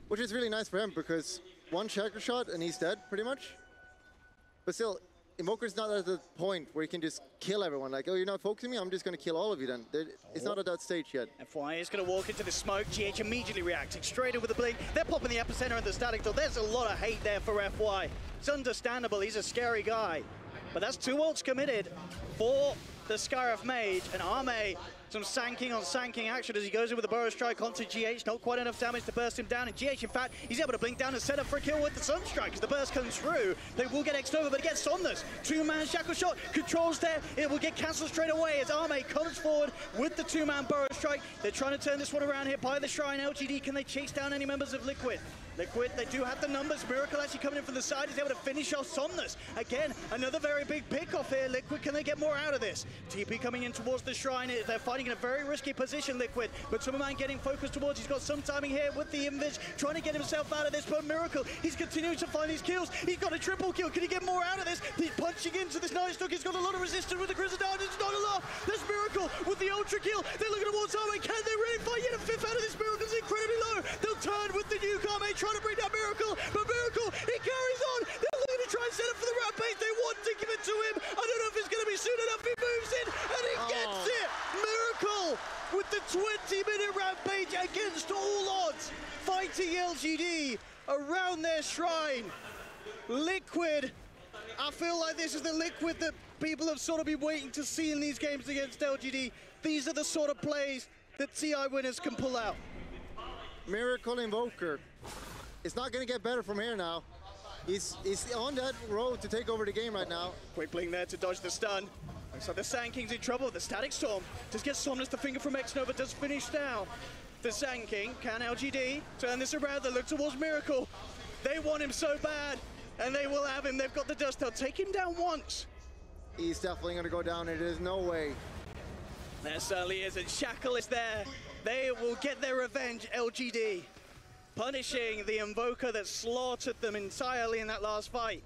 which is really nice for him because 1 shackle shot and he's dead pretty much. But still, Invoker's not at the point where he can just kill everyone. Like, oh, you're not focusing me? I'm just going to kill all of you then. It's not at that stage yet. FY is going to walk into the smoke. GH immediately reacting straight in with the blink. They're popping the Epicenter and the static door. There's a lot of hate there for FY. It's understandable. He's a scary guy. But that's 2 ults committed for the Scarif Mage. And Arme Some sanking on sanking action as he goes in with a burrow strike onto GH. Not quite enough damage to burst him down. And GH, in fact, he's able to blink down and set up for a kill with the Sunstrike as the burst comes through. They will get X'd over, but it gets Somnus. Two-man shackle shot. Controls there. It will get cancelled straight away as Arme comes forward with the two-man burrow strike. They're trying to turn this one around here by the Shrine. LGD, can they chase down any members of Liquid? Liquid, they do have the numbers. Miracle actually coming in from the side. He's able to finish off Somnus. Again, another very big pick-off here. Liquid, can they get more out of this? TP coming in towards the Shrine. They're fighting in a very risky position, Liquid. But Superman getting focused towards. He's got some timing here with the Invis, trying to get himself out of this. But Miracle, he's continuing to find these kills. He's got a triple kill. Can he get more out of this? He's punching into this Night Stalk. He's got a lot of resistance with the Grizzadon. It's not enough. There's Miracle with the Ultra kill. They're looking towards Arme. Can they really fight? Yet a fifth out of this. Miracle's incredibly low. They'll turn with the nuke. Arme trying to bring down Miracle. But Miracle, he carries on. They're looking to try and set up for the Rampage. They want to give it to him. I don't know if it's going to be soon enough. He moves in and he gets it. Miracle with the 20-minute Rampage against all odds. Fighting LGD around their Shrine. Liquid. I feel like this is the Liquid that people have sort of been waiting to see in these games against LGD. These are the sort of plays that TI winners can pull out. Miracle Invoker. It's not going to get better from here now. He's on that road to take over the game right now. Quick blink there to dodge the stun. So the Sand King's in trouble. The Static Storm does get Somnus. The finger from X-Nova does finish now. The Sand King, can LGD turn this around? They look towards Miracle. They want him so bad, and they will have him. They've got the dust. They'll take him down once. He's definitely going to go down. There's no way. There certainly is, and Shackle is there. They will get their revenge, LGD. Punishing the Invoker that slaughtered them entirely in that last fight.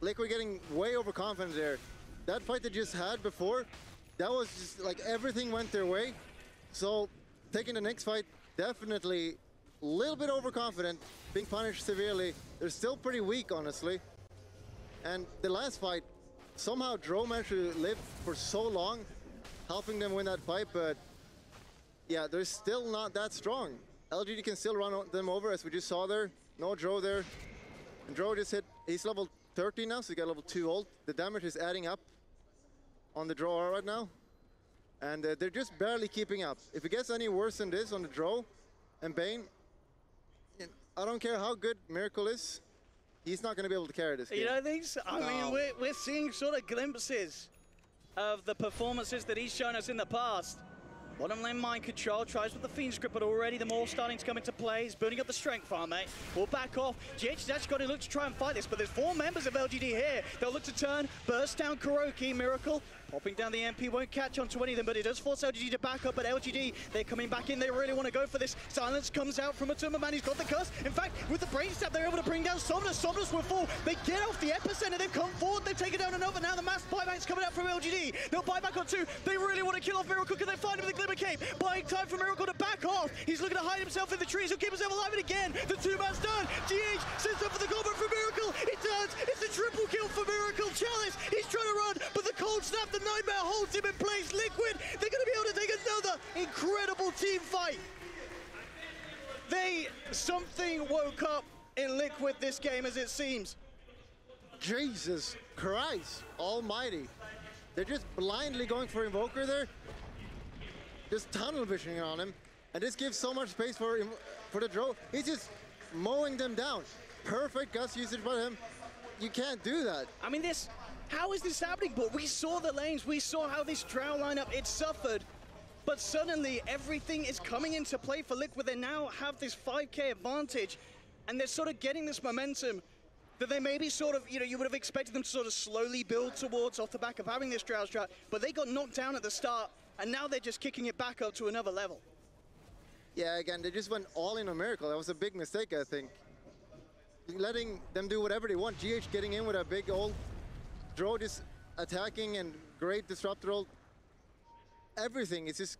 Liquid getting way overconfident there. That fight they just had before, that was just like everything went their way. So taking the next fight, definitely a little bit overconfident, being punished severely. They're still pretty weak, honestly. And the last fight, somehow Dro managed to live for so long, helping them win that fight, but yeah, they're still not that strong. LGD can still run them over, as we just saw there. No Dro there. And Dro just hit, he's level 13 now, so he got level 2 ult. The damage is adding up on the Dro right now. And they're just barely keeping up. If it gets any worse than this on the Dro and Bane, I don't care how good Miracle is, he's not going to be able to carry this game. You don't think so? I mean, we're seeing sort of glimpses of the performances that he's shown us in the past. Bottom lane mind control, tries with the Fiend's Grip, but already the Maul starting to come into play. He's building up the strength farm, mate. We'll back off. GH has actually got to look to try and fight this, but there's 4 members of LGD here. They'll look to turn, burst down Kuroki, Miracle. Popping down the MP won't catch onto any of them, but it does force LGD to back up. But LGD, they're coming back in. They really want to go for this. Silence comes out from a Man. He's got the curse. In fact, with the brain stab, they're able to bring down Somnus. Somnus will fall. They get off the Epicenter. They've come forward. They've taken down another. Now the mass buyback's coming out from LGD. They'll buy back on 2. They really want to kill off Miracle. Can they find him with the Glimmer Cape? Buying time for Miracle to back off. He's looking to hide himself in the trees. He'll keep himself alive. And again, the 2-man's done. GH sets up for the combat for Miracle. It does. It's a triple kill for Miracle. Chalice, he's trying to run, but the cold snap, the Nightmare holds him in place. Liquid, they're going to be able to take another incredible team fight. Something woke up in Liquid this game, as it seems. Jesus Christ almighty. They're just blindly going for Invoker there. Just tunnel visioning on him. And this gives so much space for the Dro. He's just mowing them down. Perfect gust usage by him. You can't do that. I mean, how is this happening? But we saw the lanes. We saw how this Drow lineup, it suffered. But suddenly, everything is coming into play for Liquid. They now have this 5k advantage. And they're sort of getting this momentum that they maybe sort of, you would have expected them to sort of slowly build towards off the back of having this Drow strat. But they got knocked down at the start. And now they're just kicking it back up to another level. Yeah, again, they just went all in on Miracle. That was a big mistake, I think. Letting them do whatever they want. GH getting in with a big ult. Dro just attacking and great disruptor ult. Everything is just,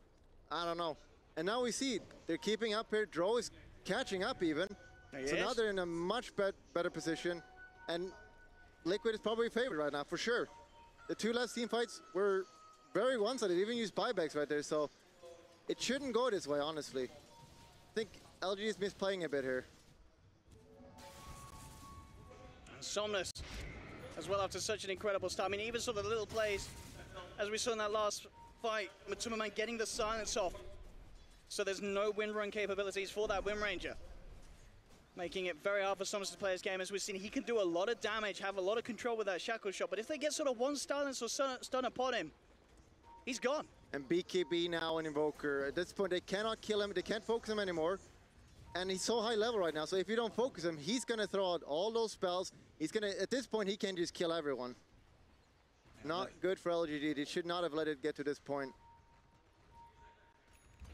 I don't know. And now we see it. They're keeping up here. Dro is catching up even. So now they're in a much better position. And Liquid is probably favored right now, for sure. The 2 last team fights were very one-sided. Even used buybacks right there. So it shouldn't go this way, honestly. I think LG is misplaying a bit here. Somnus as well after such an incredible start. I mean, even sort of the little plays, as we saw in that last fight. Matsumaman getting the silence off. So there's no wind run capabilities for that Wind Ranger. Making it very hard for Somnus to play his game. As we've seen, he can do a lot of damage, have a lot of control with that shackle shot. But if they get sort of one silence or stun upon him, he's gone. And BKB now an Invoker. At this point, they cannot kill him. They can't focus him anymore. And he's so high level right now. So if you don't focus him, he's going to throw out all those spells. He's going to, at this point, he can just kill everyone. Not good for LGD. They should not have let it get to this point.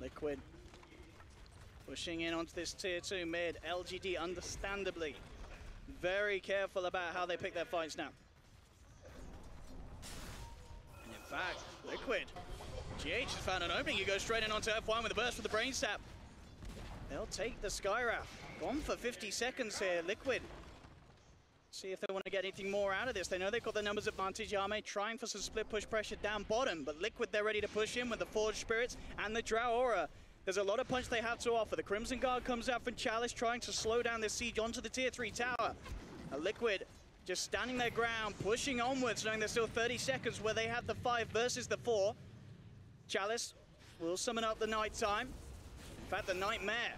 Liquid pushing in onto this tier 2 mid. LGD, understandably, very careful about how they pick their fights now. And in fact, Liquid, GH has found an opening. He goes straight in onto F1 with a burst for the Brain Sap. They'll take the Skywrath. Gone for 50 seconds here, Liquid. See if they want to get anything more out of this. They know they've got the numbers advantage. Arme trying for some split push pressure down bottom, but Liquid, they're ready to push in with the Forged Spirits and the Drow Aura. There's a lot of punch they have to offer. The Crimson Guard comes out from Chalice, trying to slow down the siege onto the tier 3 tower. A Liquid just standing their ground, pushing onwards, knowing there's still 30 seconds where they have the 5 versus the 4. Chalice will summon up the Nighttime. In fact, the Nightmare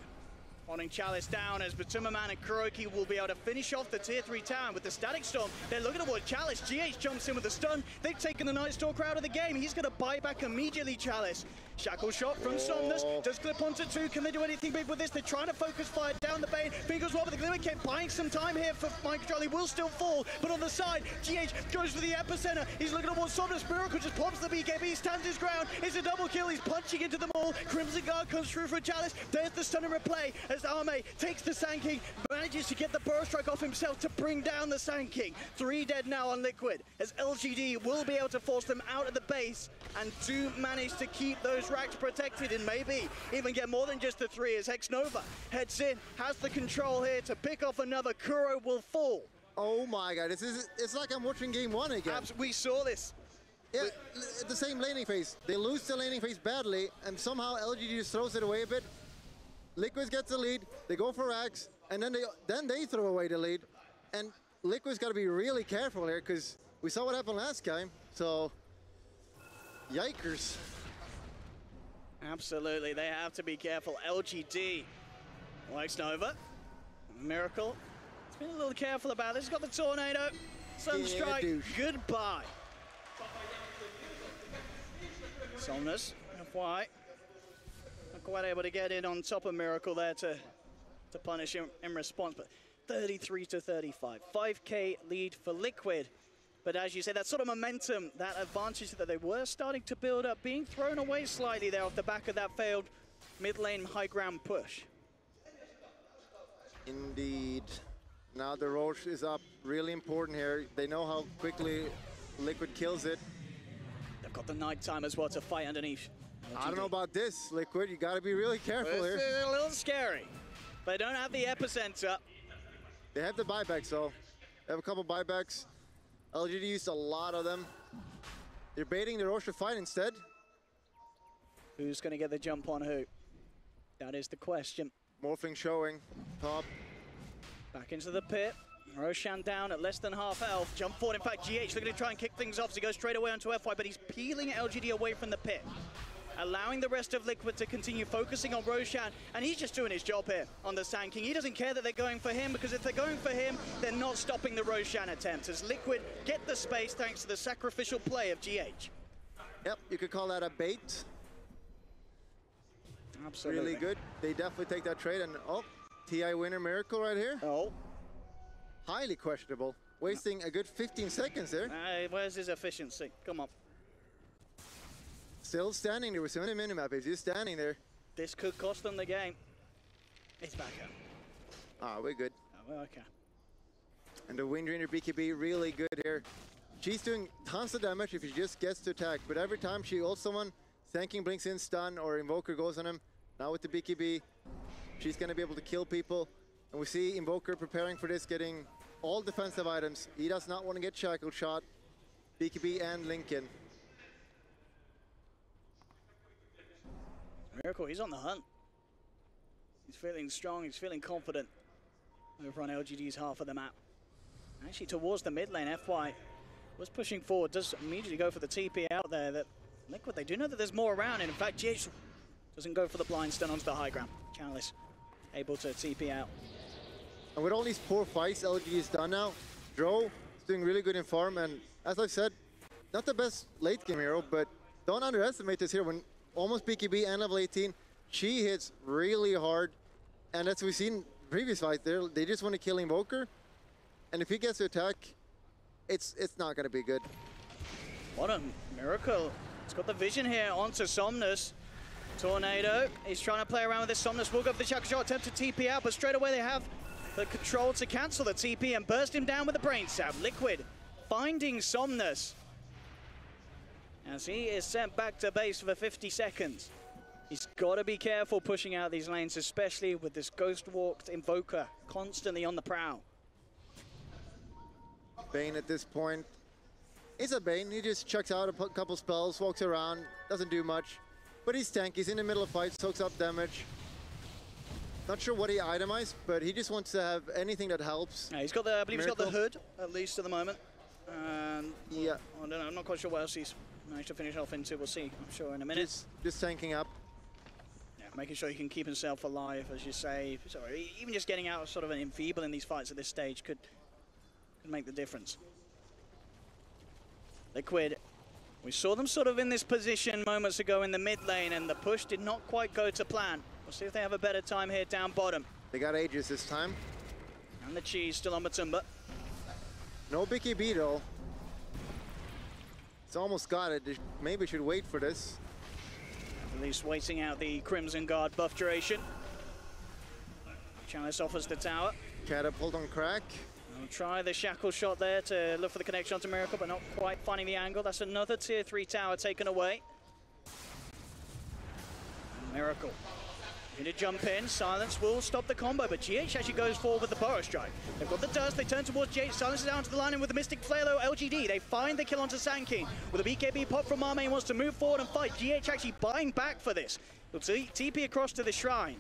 wanting Chalice down, as Matsumaman and Kuroki will be able to finish off the tier 3 tower with the Static Storm. They're looking toward Chalice. GH jumps in with the stun. They've taken the Night Stalker out of the game. He's going to buy back immediately, Chalice. Shackle shot from Somnus. Does clip onto 2. Can they do anything big with this? They're trying to focus fire down the Bane. Fingers well, but the Glimmer kept buying some time here for Mike Control. He will still fall, but on the side, GH goes for the Epicenter. He's looking towards Somnus. Miracle just pops the BKB, stands his ground. It's a double kill. He's punching into them all. Crimson Guard comes through for Chalice. There's the stun and replay as Arme takes the Sand King, manages to get the burst strike off himself to bring down the Sand King. 3 dead now on Liquid, as LGD will be able to force them out of the base and do manage to keep those racks protected and maybe even get more than just the 3 as Hex Nova heads in, has the control here to pick off another. Kuro will fall. Oh my god, it's like I'm watching game 1 again. We saw this. Yeah, the same laning phase. They lose the laning phase badly, and somehow LGD just throws it away a bit. Liquid gets the lead, they go for racks, and then they throw away the lead. And Liquid's got to be really careful here, because we saw what happened last game, so yikers. Absolutely, they have to be careful. LGD likes Nova. Miracle. He's been a little careful about this. He's got the Tornado. Sunstrike, goodbye. Somnus, FY. Not quite able to get in on top of Miracle there to punish him in response, but 33 to 35. 5K lead for Liquid. But as you say, that sort of momentum, that advantage that they were starting to build up, being thrown away slightly there off the back of that failed mid lane high ground push. Indeed. Now the Roche is up, really important here. They know how quickly Liquid kills it. They've got the Nighttime as well to fight underneath. I don't know about this, Liquid. You got to be really careful here. It's a little scary. They don't have the Epicenter. They have the buybacks, though. They have a couple buybacks. LGD used a lot of them. They're baiting the Roche to fight instead. Who's going to get the jump on who? That is the question. Morphing showing. Top. Back into the pit. Roshan down at less than half health. Jump forward. In fact, GH looking to try and kick things off as he goes straight away onto FY, but he's peeling LGD away from the pit, allowing the rest of Liquid to continue focusing on Roshan, and he's just doing his job here on the Sand King. He doesn't care that they're going for him, because if they're going for him, they're not stopping the Roshan attempt, as Liquid get the space thanks to the sacrificial play of GH. Yep, you could call that a bait. Absolutely. Really good. They definitely take that trade, and oh, TI winner Miracle right here. Oh. Highly questionable. Wasting a good 15 seconds there. Where's his efficiency? Come on. Still standing there with so many minimap. He's just standing there. This could cost them the game. He's back up. Ah, we're good. Oh, well, okay. And the Wind Ranger BKB really good here. She's doing tons of damage if she just gets to attack, but every time she ults someone, Sand King blinks in, stun, or Invoker goes on him. Now with the BKB, she's going to be able to kill people. And we see Invoker preparing for this, getting all defensive items. He does not want to get Shackle Shot, BKB and Lincoln. Miracle, he's on the hunt. He's feeling strong, he's feeling confident over on LGD's half of the map. Actually towards the mid lane, FY was pushing forward, does immediately go for the TP out there that Liquid, they do know that there's more around, and in fact, GH doesn't go for the blind stun onto the high ground. Chalice able to TP out. And with all these poor fights LGD is done now, Dro is doing really good in farm, and as I've said, not the best late game hero, but don't underestimate this here. When almost BKB and level 18, she hits really hard, and as we've seen previous fights, they just want to kill Invoker, and if he gets to attack, it's not going to be good. What a miracle. He's got the vision here onto Somnus. Tornado, he's trying to play around with this. Somnus will go for the shackle shot, attempt to TP out, but straight away they have the control to cancel the TP and burst him down with a brain stab. Liquid finding Somnus as he is sent back to base for 50 seconds. He's got to be careful pushing out these lanes, especially with this ghost-walked Invoker constantly on the prowl. Bane at this point is a Bane. He just chucks out a couple spells, walks around, doesn't do much. But he's tanky, he's in the middle of fight, soaks up damage. Not sure what he itemized, but he just wants to have anything that helps. Yeah, he's got the, I believe he's got the hood, at least at the moment. Yeah. I don't know, I'm not quite sure what else he's managed to finish off into. We'll see, I'm sure, in a minute. Just tanking up. Yeah, making sure he can keep himself alive, as you say. Sorry, even just getting out sort of an enfeeble in these fights at this stage could make the difference. Liquid, we saw them sort of in this position moments ago in the mid lane, and the push did not quite go to plan. We'll see if they have a better time here down bottom. They got Aegis this time. And the cheese still on Matumba. No BKB though. It's almost got it. They maybe should wait for this. At least waiting out the Crimson Guard buff duration. Chalice offers the tower. Catapult on crack. I'll try the shackle shot there to look for the connection onto Miracle, but not quite finding the angle. That's another tier 3 tower taken away. Miracle. Going to jump in. Silence will stop the combo, but GH actually goes forward with the Burrow Strike. They've got the dust. They turn towards GH. Silence is down to the line, and with the Mystic Flare though, LGD, they find the kill onto Sanking. With a BKB pop from Marmain, wants to move forward and fight. GH actually buying back for this. He'll TP across to the shrine.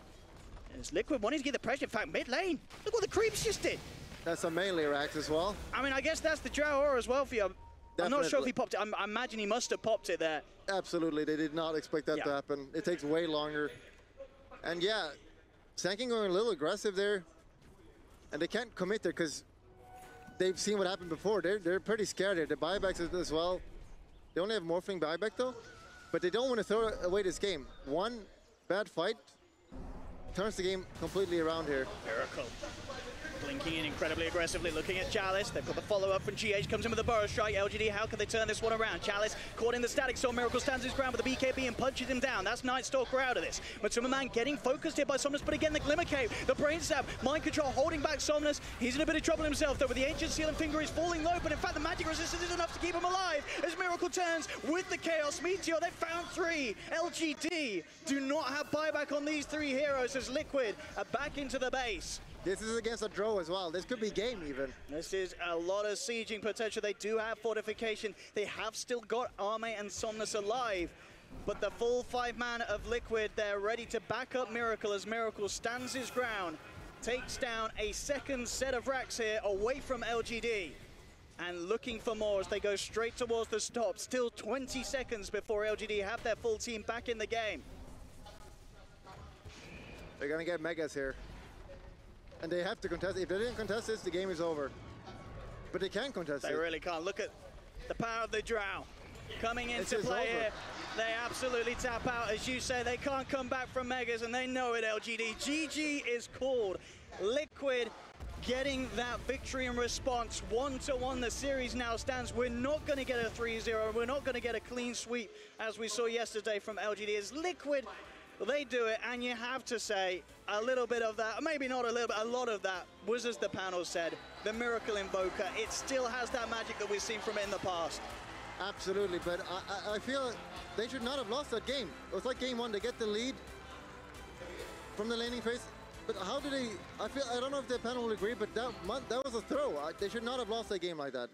There's Liquid wanting to get the pressure. In fact, mid lane. Look what the creeps just did. That's a melee rack as well. I mean, I guess that's the Drow Aura as well for you. I'm not sure if he popped it. I imagine he must have popped it there. Absolutely. They did not expect that to happen. It takes way longer. And yeah, Sanking going a little aggressive there. And they can't commit there because they've seen what happened before. They're pretty scared here. The buybacks as well. They only have Morphling buyback though. But they don't want to throw away this game. One bad fight turns the game completely around here. Miracle. Blinking in incredibly aggressively, looking at Chalice. They've got the follow-up from GH, comes in with a Burrow Strike. LGD, how can they turn this one around? Chalice caught in the static storm. Miracle stands his ground with the BKB and punches him down. That's Night Stalker out of this. Matumba Man getting focused here by Somnus, but again, the Glimmer Cave, the Brain Stab, Mind Control holding back Somnus. He's in a bit of trouble himself, though, with the Ancient Seal and Finger is falling low, but in fact, the magic resistance is enough to keep him alive. As Miracle turns with the Chaos Meteor, they found 3. LGD do not have buyback on these 3 heroes as Liquid are back into the base. This is against a draw as well. This could be game even. This is a lot of sieging potential. They do have fortification. They have still got Arme and Somnus alive. But the full 5-man of Liquid, they're ready to back up Miracle as Miracle stands his ground. Takes down a second set of racks here away from LGD. And looking for more as they go straight towards the stop. Still 20 seconds before LGD have their full team back in the game. They're going to get Megas here. And they have to contest. If they didn't contest this, the game is over. But they can contest it. They really can't. Look at the power of the Drow coming into play here. They absolutely tap out. As you say, they can't come back from Megas, and they know it, LGD. GG is called. Liquid getting that victory in response. 1-1, the series now stands. We're not going to get a 3-0. We're not going to get a clean sweep, as we saw yesterday from LGD. As Liquid, they do it, and you have to say a little bit of that, maybe not a little bit, a lot of that was, as the panel said, the Miracle Invoker. It still has that magic that we've seen from it in the past. Absolutely, but I feel they should not have lost that game. It was like game 1, they get the lead from the laning phase. But how did they, I don't know if the panel will agree, but that was a throw. They should not have lost that game like that.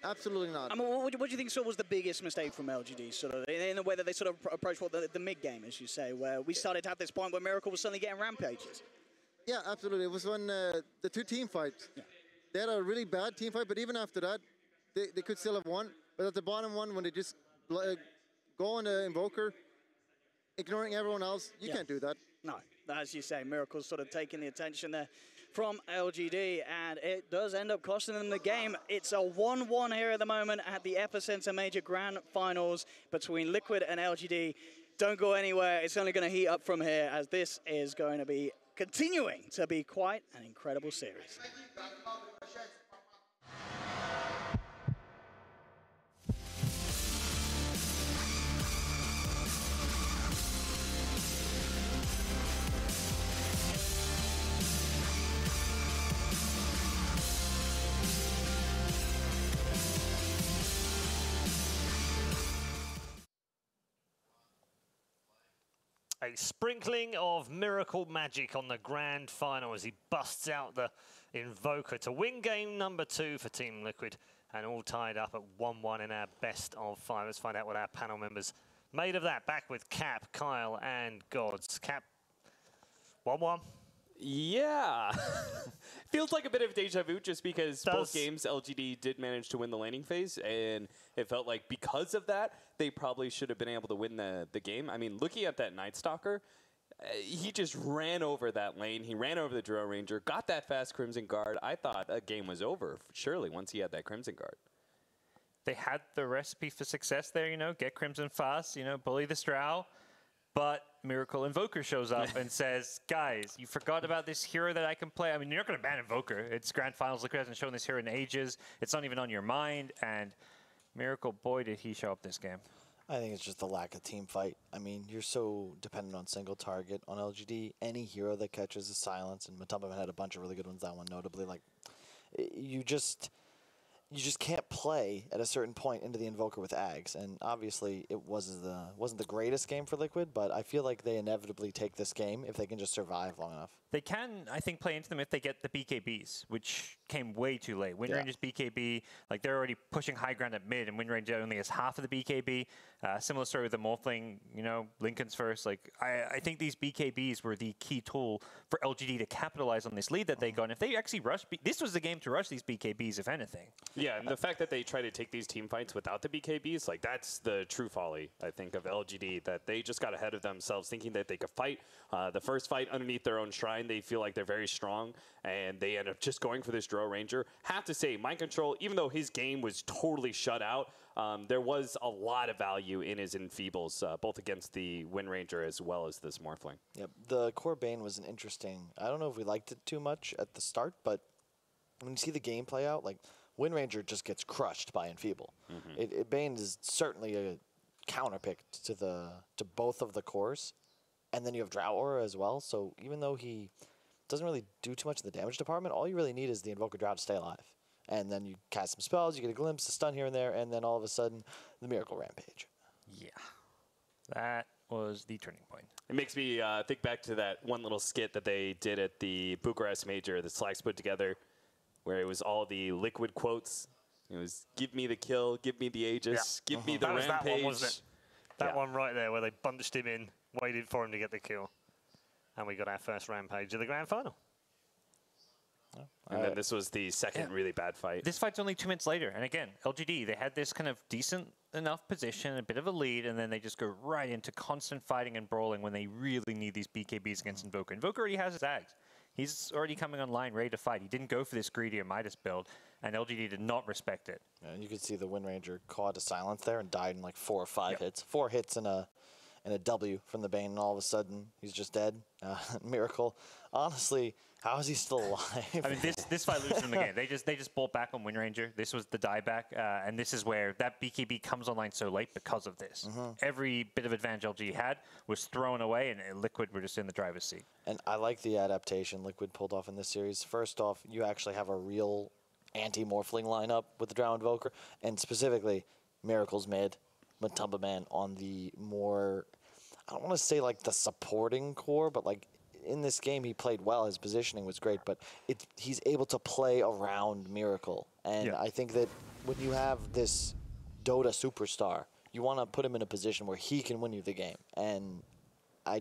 Absolutely not. I mean, what do you think sort of was the biggest mistake from LGD, sort of, in the way that they sort of approached the mid-game, as you say, where we started to have this point where Miracle was suddenly getting rampages? Yeah, absolutely. It was when the 2 team fights. Yeah. They had a really bad team fight, but even after that, they could still have won. But at the bottom one, when they just go on the Invoker, ignoring everyone else. You can't do that. No, as you say, Miracle's sort of taking the attention there from LGD, and it does end up costing them the game. It's a 1-1 here at the moment at the Epicenter Major Grand Finals between Liquid and LGD. Don't go anywhere. It's only going to heat up from here, as this is going to be continuing to be quite an incredible series. A sprinkling of miracle magic on the grand final as he busts out the Invoker to win game number 2 for Team Liquid, and all tied up at 1-1 in our best of 5. Let's find out what our panel members made of that. Back with Cap, Kyle, and Gods. Cap, 1-1. Yeah. Feels like a bit of deja vu just because both games LGD did manage to win the laning phase, and it felt like because of that, they probably should have been able to win the game. I mean, looking at that Night Stalker, he just ran over that lane. He ran over the Drill Ranger, got that fast Crimson Guard. I thought that game was over, surely, once he had that Crimson Guard. They had the recipe for success there, you know, get Crimson fast, you know, bully the Strow. But Miracle Invoker shows up and says, guys, you forgot about this hero that I can play. I mean, you're not going to ban Invoker. It's Grand Finals. Liquid hasn't shown this hero in ages. It's not even on your mind. And Miracle, boy, did he show up this game. I think it's just the lack of team fight. I mean, you're so dependent on single target on LGD. Any hero that catches a silence, and Matumba had a bunch of really good ones, that one notably, like, you just can't play at a certain point into the Invoker with Ags, and obviously it wasn't the greatest game for Liquid, but I feel like they inevitably take this game if they can just survive long enough. They can, I think, play into them if they get the BKBs, which came way too late. Windranger's BKB, like they're already pushing high ground at mid, and Windranger only has half of the BKB. Similar story with the Morphling, you know, Lincoln's first. Like I think these BKBs were the key tool for LGD to capitalize on this lead that they got. And if they actually rushed, this was the game to rush these BKBs, if anything. Yeah, and the fact that they try to take these team fights without the BKBs, like that's the true folly, I think, of LGD, that they just got ahead of themselves thinking that they could fight. The first fight underneath their own shrine, they feel like they're very strong, and they end up just going for this Drill Ranger. Have to say, Mind Control, even though his game was totally shut out, there was a lot of value in his Enfeebles, both against the Wind Ranger as well as this Morphling. Yep, the core Bane was an interesting, I don't know if we liked it too much at the start, but when you see the game play out, like, Wind Ranger just gets crushed by Enfeeble. Bane is certainly a counterpick to both of the cores, and then you have Drow Aura as well, so even though he doesn't really do too much in the damage department, all you really need is the Invoker Drow to stay alive. And then you cast some spells, you get a glimpse, a stun here and there, and then all of a sudden, the Miracle Rampage. Yeah, that was the turning point. It makes me think back to that one little skit that they did at the Bucharest Major that Slacks put together, where it was all the Liquid quotes. It was, give me the kill, give me the Aegis, give me the Rampage. That one, wasn't it? That one right there where they bunched him in, waited for him to get the kill. And we got our first Rampage of the Grand Final. And then this was the second really bad fight. This fight's only 2 minutes later. And again, LGD, they had this kind of decent enough position, a bit of a lead, and then they just go right into constant fighting and brawling when they really need these BKBs against Invoker. Invoker already has his Ags. He's already coming online, ready to fight. He didn't go for this greedier Midas build, and LGD did not respect it. Yeah, and you could see the Wind Ranger caught a silence there and died in like 4 or 5 hits. 4 hits and a W from the Bane, and all of a sudden he's just dead. Miracle. Honestly, how is he still alive? I mean, this fight loses them the game. They just bought back on Wind Ranger. This was the dieback, and this is where that BKB comes online so late because of this. Every bit of advantage LG had was thrown away, and Liquid were just in the driver's seat. And I like the adaptation Liquid pulled off in this series. First off, you actually have a real anti-Morphling lineup with the Drow Invoker, and specifically Miracle's mid, Matumba Man on the more, I don't want to say like the supporting core, but like in this game he played well. His positioning was great, but he's able to play around Miracle. And I think that when you have this Dota superstar, you want to put him in a position where he can win you the game. And I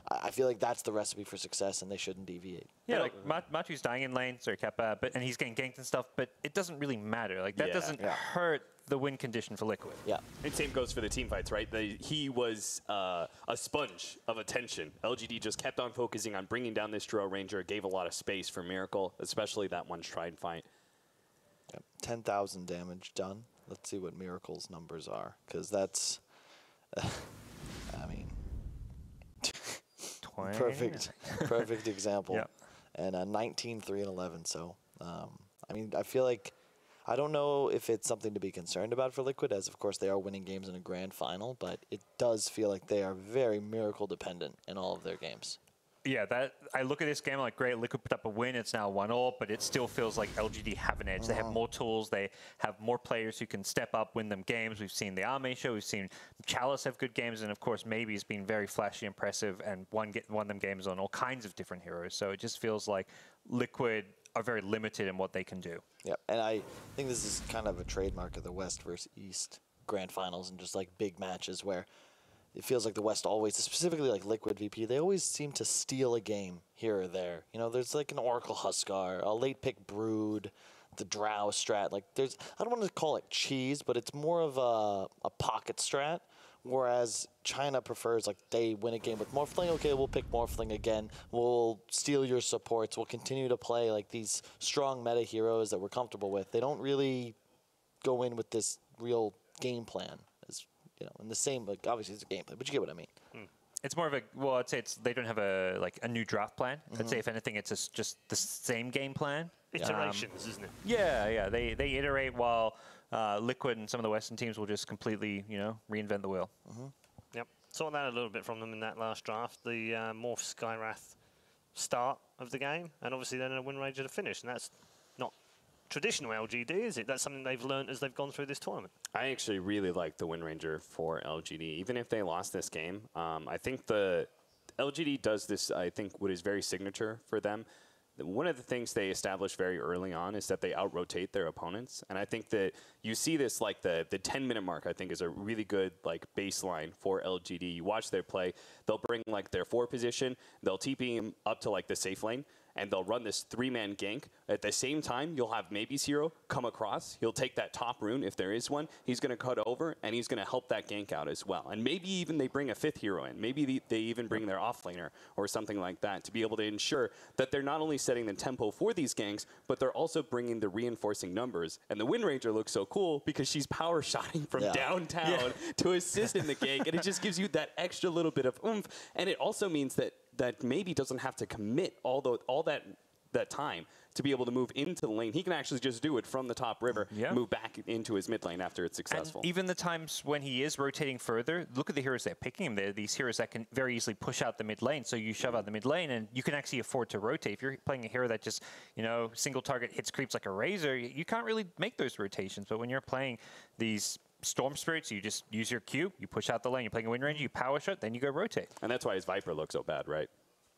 I feel like that's the recipe for success, and they shouldn't deviate. Yeah, like Matu's dying in lane, sorry, Kappa, and he's getting ganked and stuff, but it doesn't really matter. Like, that doesn't hurt the win condition for Liquid. Yeah. And same goes for the team fights, right? He was a sponge of attention. LGD just kept on focusing on bringing down this Drow Ranger, gave a lot of space for Miracle, especially that one Stride fight. Yep. 10,000 damage done. Let's see what Miracle's numbers are, because that's, I mean, perfect example. Yep. And 19, 3, and 11. So, I mean, I feel like, I don't know if it's something to be concerned about for Liquid, as of course they are winning games in a grand final, but it does feel like they are very Miracle dependent in all of their games. Yeah, I look at this game like, great, Liquid put up a win, it's now 1-0, but it still feels like LGD have an edge. They have more tools, they have more players who can step up, win them games. We've seen the Arme show, we've seen Chalice have good games, and of course Maybe has been very flashy, impressive, and won them games on all kinds of different heroes. So it just feels like Liquid are very limited in what they can do. Yep, and I think this is kind of a trademark of the West versus East grand finals and just like big matches where it feels like the West always, specifically like Liquid VP, they always seem to steal a game here or there. You know, there's like an Oracle Huskar, a late pick Brood, the Drow strat. Like there's, I don't want to call it cheese, but it's more of a pocket strat. Whereas China prefers, like, they win a game with Morphling, okay, we'll pick Morphling again. We'll steal your supports. We'll continue to play, like, these strong meta heroes that we're comfortable with. They don't really go in with this real game plan. As, you know, and the same, like, obviously it's a game plan, but you get what I mean. It's more of a, well, I'd say they don't have a new draft plan. I'd say if anything, it's just the same game plan. Iterations, isn't it? Yeah. They iterate while Liquid and some of the Western teams will just completely, reinvent the wheel. Yep. Saw that a little bit from them in that last draft. The Morph Skywrath start of the game, and obviously then a Wind Ranger to finish, and that's not traditional LGD, is it? That's something they've learned as they've gone through this tournament. I actually really like the Wind Ranger for LGD. Even if they lost this game, I think the LGD does this, I think, what is very signature for them. One of the things they established very early on is that they out-rotate their opponents. And I think that you see this, like, the 10-minute mark, I think, is a really good, like, baseline for LGD. You watch their play, they'll bring, like, their 4 position, they'll TP him up to, like, the safe lane, and they'll run this 3-man gank. At the same time, you'll have Maybe's hero come across. He'll take that top rune, if there is one. He's going to cut over, and he's going to help that gank out as well. And maybe even they bring a 5th hero in. Maybe they even bring their offlaner or something like that to be able to ensure that they're not only setting the tempo for these ganks, but they're also bringing the reinforcing numbers. And the Wind Ranger looks so cool because she's power shotting from downtown to assist in the gank, and it just gives you that extra little bit of oomph. And it also means that maybe doesn't have to commit all that time to be able to move into the lane. He can actually just do it from the top river, move back into his mid lane after it's successful. And even the times when he is rotating further, look at the heroes they're picking him. They're these heroes that can very easily push out the mid lane. So you shove out the mid lane, and you can actually afford to rotate. If you're playing a hero that just, single target hits creeps like a razor, you can't really make those rotations. But when you're playing these Storm Spirits, you just use your Q, you push out the lane. You're playing a Wind Ranger, you power shot, then you go rotate. And that's why his Viper looks so bad, right?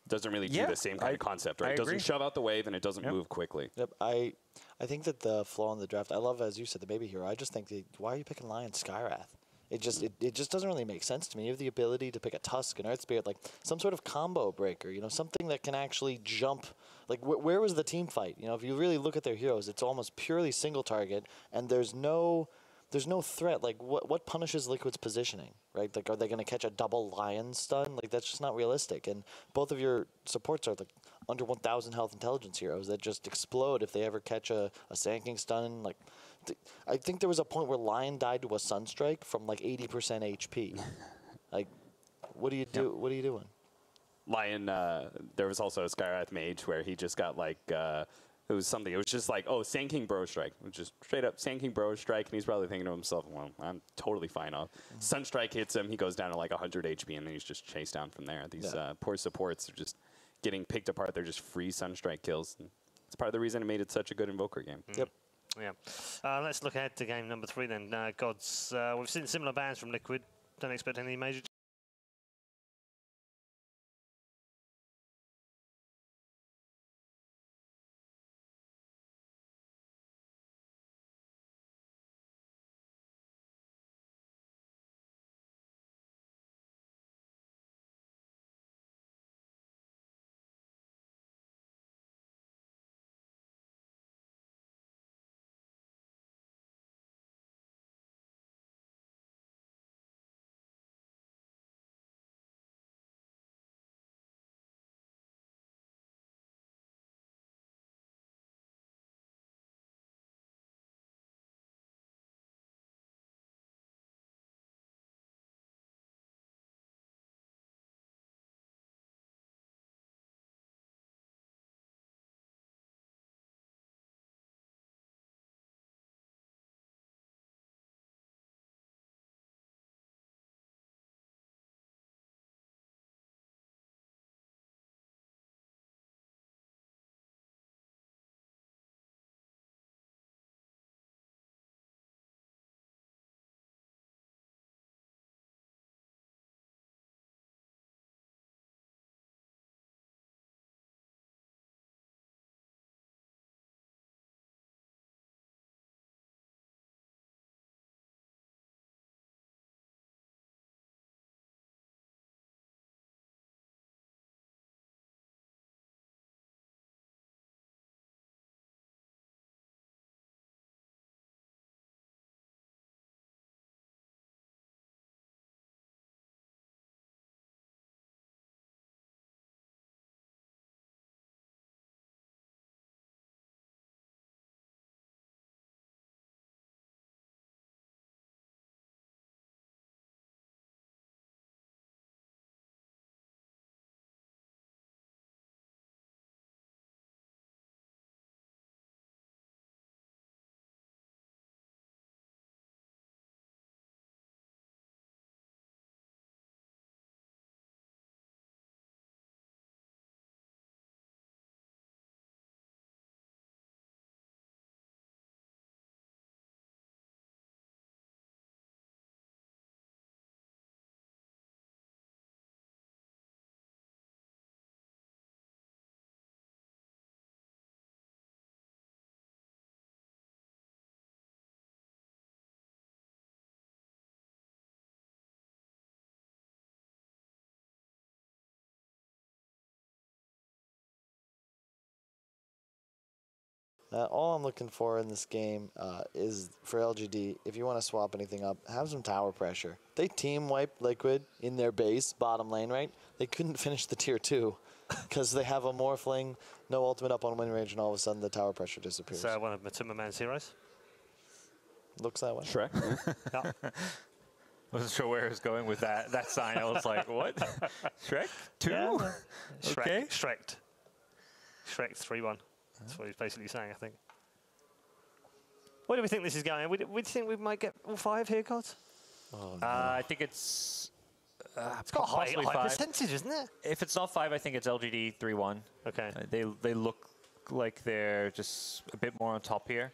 Doesn't really do the same kind of concept, right? It doesn't shove out the wave, and it doesn't move quickly. Yep, I think that the flaw in the draft, I love, as you said, the baby hero. I just think, why are you picking Lion Skyrath? It just doesn't really make sense to me. You have the ability to pick a Tusk, an Earth Spirit, like some sort of combo breaker, something that can actually jump. Like, where was the team fight? If you really look at their heroes, it's almost purely single target, and there's no threat. Like, what punishes Liquid's positioning, right? Like, are they going to catch a double Lion stun? Like, that's just not realistic. And both of your supports are like under 1,000 health intelligence heroes that just explode if they ever catch a Sand King stun. Like, I think there was a point where Lion died to a Sunstrike from like 80% HP. Like, what do you do? What are you doing? Lion, there was also a Skyrath Mage where he just got like, it was something. It was just like, Sand King Bro Strike. It was just straight up Sand King Bro Strike, and he's probably thinking to himself, well, I'm totally fine off. Sunstrike hits him, he goes down to like 100 HP, and then he's just chased down from there. These poor supports are just getting picked apart. They're just free Sunstrike kills. It's part of the reason it made it such a good Invoker game. Yep. Yeah. Let's look ahead to game number 3 then. Gods, we've seen similar bans from Liquid. Don't expect any major All I'm looking for in this game is for LGD, if you want to swap anything up, have some tower pressure. They team wiped Liquid in their base, bottom lane, right? They couldn't finish the tier 2 because they have a Morphling, no ultimate up on win range, and all of a sudden the tower pressure disappears. So one of Matuma Man's heroes. Looks that way. Shrek. Yeah. Wasn't sure where it was going with that sign. I was like, what? Shrek? 2? Yeah. Okay. Shrek 3-1. That's what he's basically saying, I think. Where do we think this is going? We think we might get all 5 here, Gods? Oh, no. I think it's It's got a high possibly 5. percentage, isn't it? If it's not 5, I think it's LGD 3-1. Okay. They look like they're just a bit more on top here,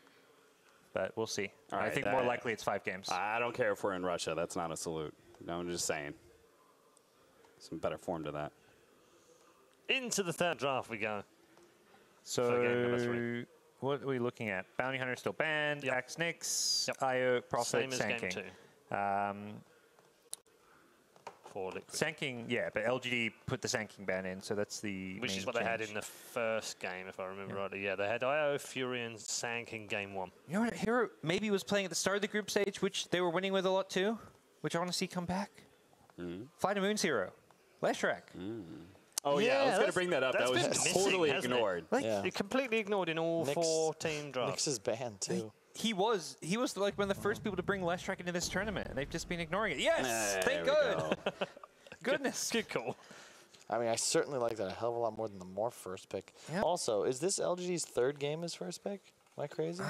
but we'll see. All I right, think more likely it's 5 games. I don't care if we're in Russia. That's not a salute. No, I'm just saying. Some better form to that. Into the third draft we go. So game number 3. what are we looking at? Bounty Hunter still banned. Yep. Axe Nyx, Yep. IO, Prophet, Same as game Sanking. 2. For Liquid. Sanking, yeah, but LGD put the Sanking ban in, so that's the Which main is what they had change. in the first game, if I remember rightly. Yeah, they had IO, Fury, and Sank in game 1. You know what? Hero maybe was playing at the start of the group stage, which they were winning with a lot too, which I want to see come back. Fly to Moon's hero, Leshrac. Oh, yeah, I was going to that's- bring that up. That that's was been just missing, totally hasn't it? ignored. Like, Yeah. it completely ignored in all Nyx- 4 team drafts. Nyx is banned, too. He was like one of the first people to bring Leshrac into this tournament, and they've just been ignoring it. Yes, There thank we God. go. Goodness. Good call. I mean, I certainly like that a hell of a lot more than the Morph first pick. Yep. Also, is this LGD's 3rd game as first pick? Am I crazy?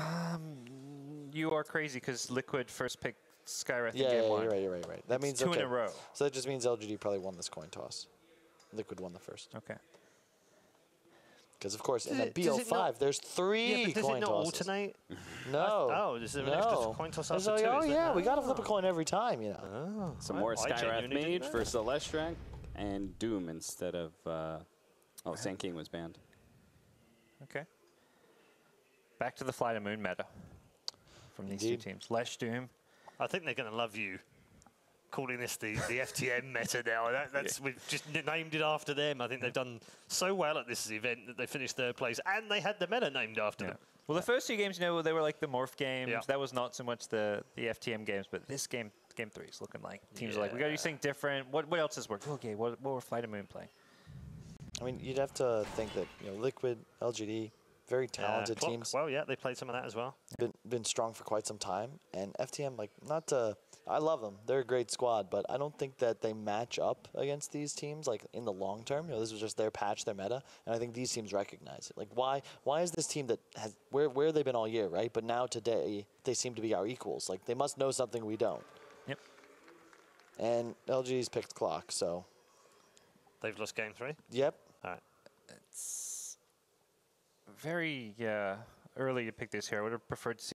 You are crazy because Liquid first picked Skywrath in yeah, game yeah, 1. you're right. That means 2 okay. in a row. So that just means LGD probably won this coin toss. Liquid won the first. Okay. Because, of course, in Does the it- does it BO5, not- there's 3 Yeah, but does coin it not tosses. alternate? No. Oh, is there an extra coin toss There's after 2? oh, is there? yeah, we got to flip a coin every time, you know. Some more I Skywrath genuinely didn't Mage know. for Celestrak and Doom instead of... oh, Sand King was banned. Okay. Back to the Fly to Moon meta from these Indeed. two teams. Lesh, Doom. I think they're going to love you calling this the FTM meta now. That's We've just named it after them. I think they've done so well at this event that they finished 3rd place, and they had the meta named after them. Well, the first 2 games, you know, they were like the Morph games. Yeah. That was not so much the FTM games, but this game 3 is looking like teams are like, we got to do something different. What else has worked? Okay, what were Fly to Moon playing? I mean, you'd have to think that, you know, Liquid, LGD, very talented Clock, teams. Well, yeah, they played some of that as well. Been strong for quite some time. And FTM, like, not to... I love them. They're a great squad, but I don't think that they match up against these teams, like, in the long term. You know, this was just their patch, their meta, and I think these teams recognize it. Like, why is this team that has... Where have they been all year, right? But now, today, they seem to be our equals. Like, they must know something we don't. Yep. And LG's picked Clock, so... They've lost game 3. Yep. All right. It's very early to pick this here. I would have preferred to see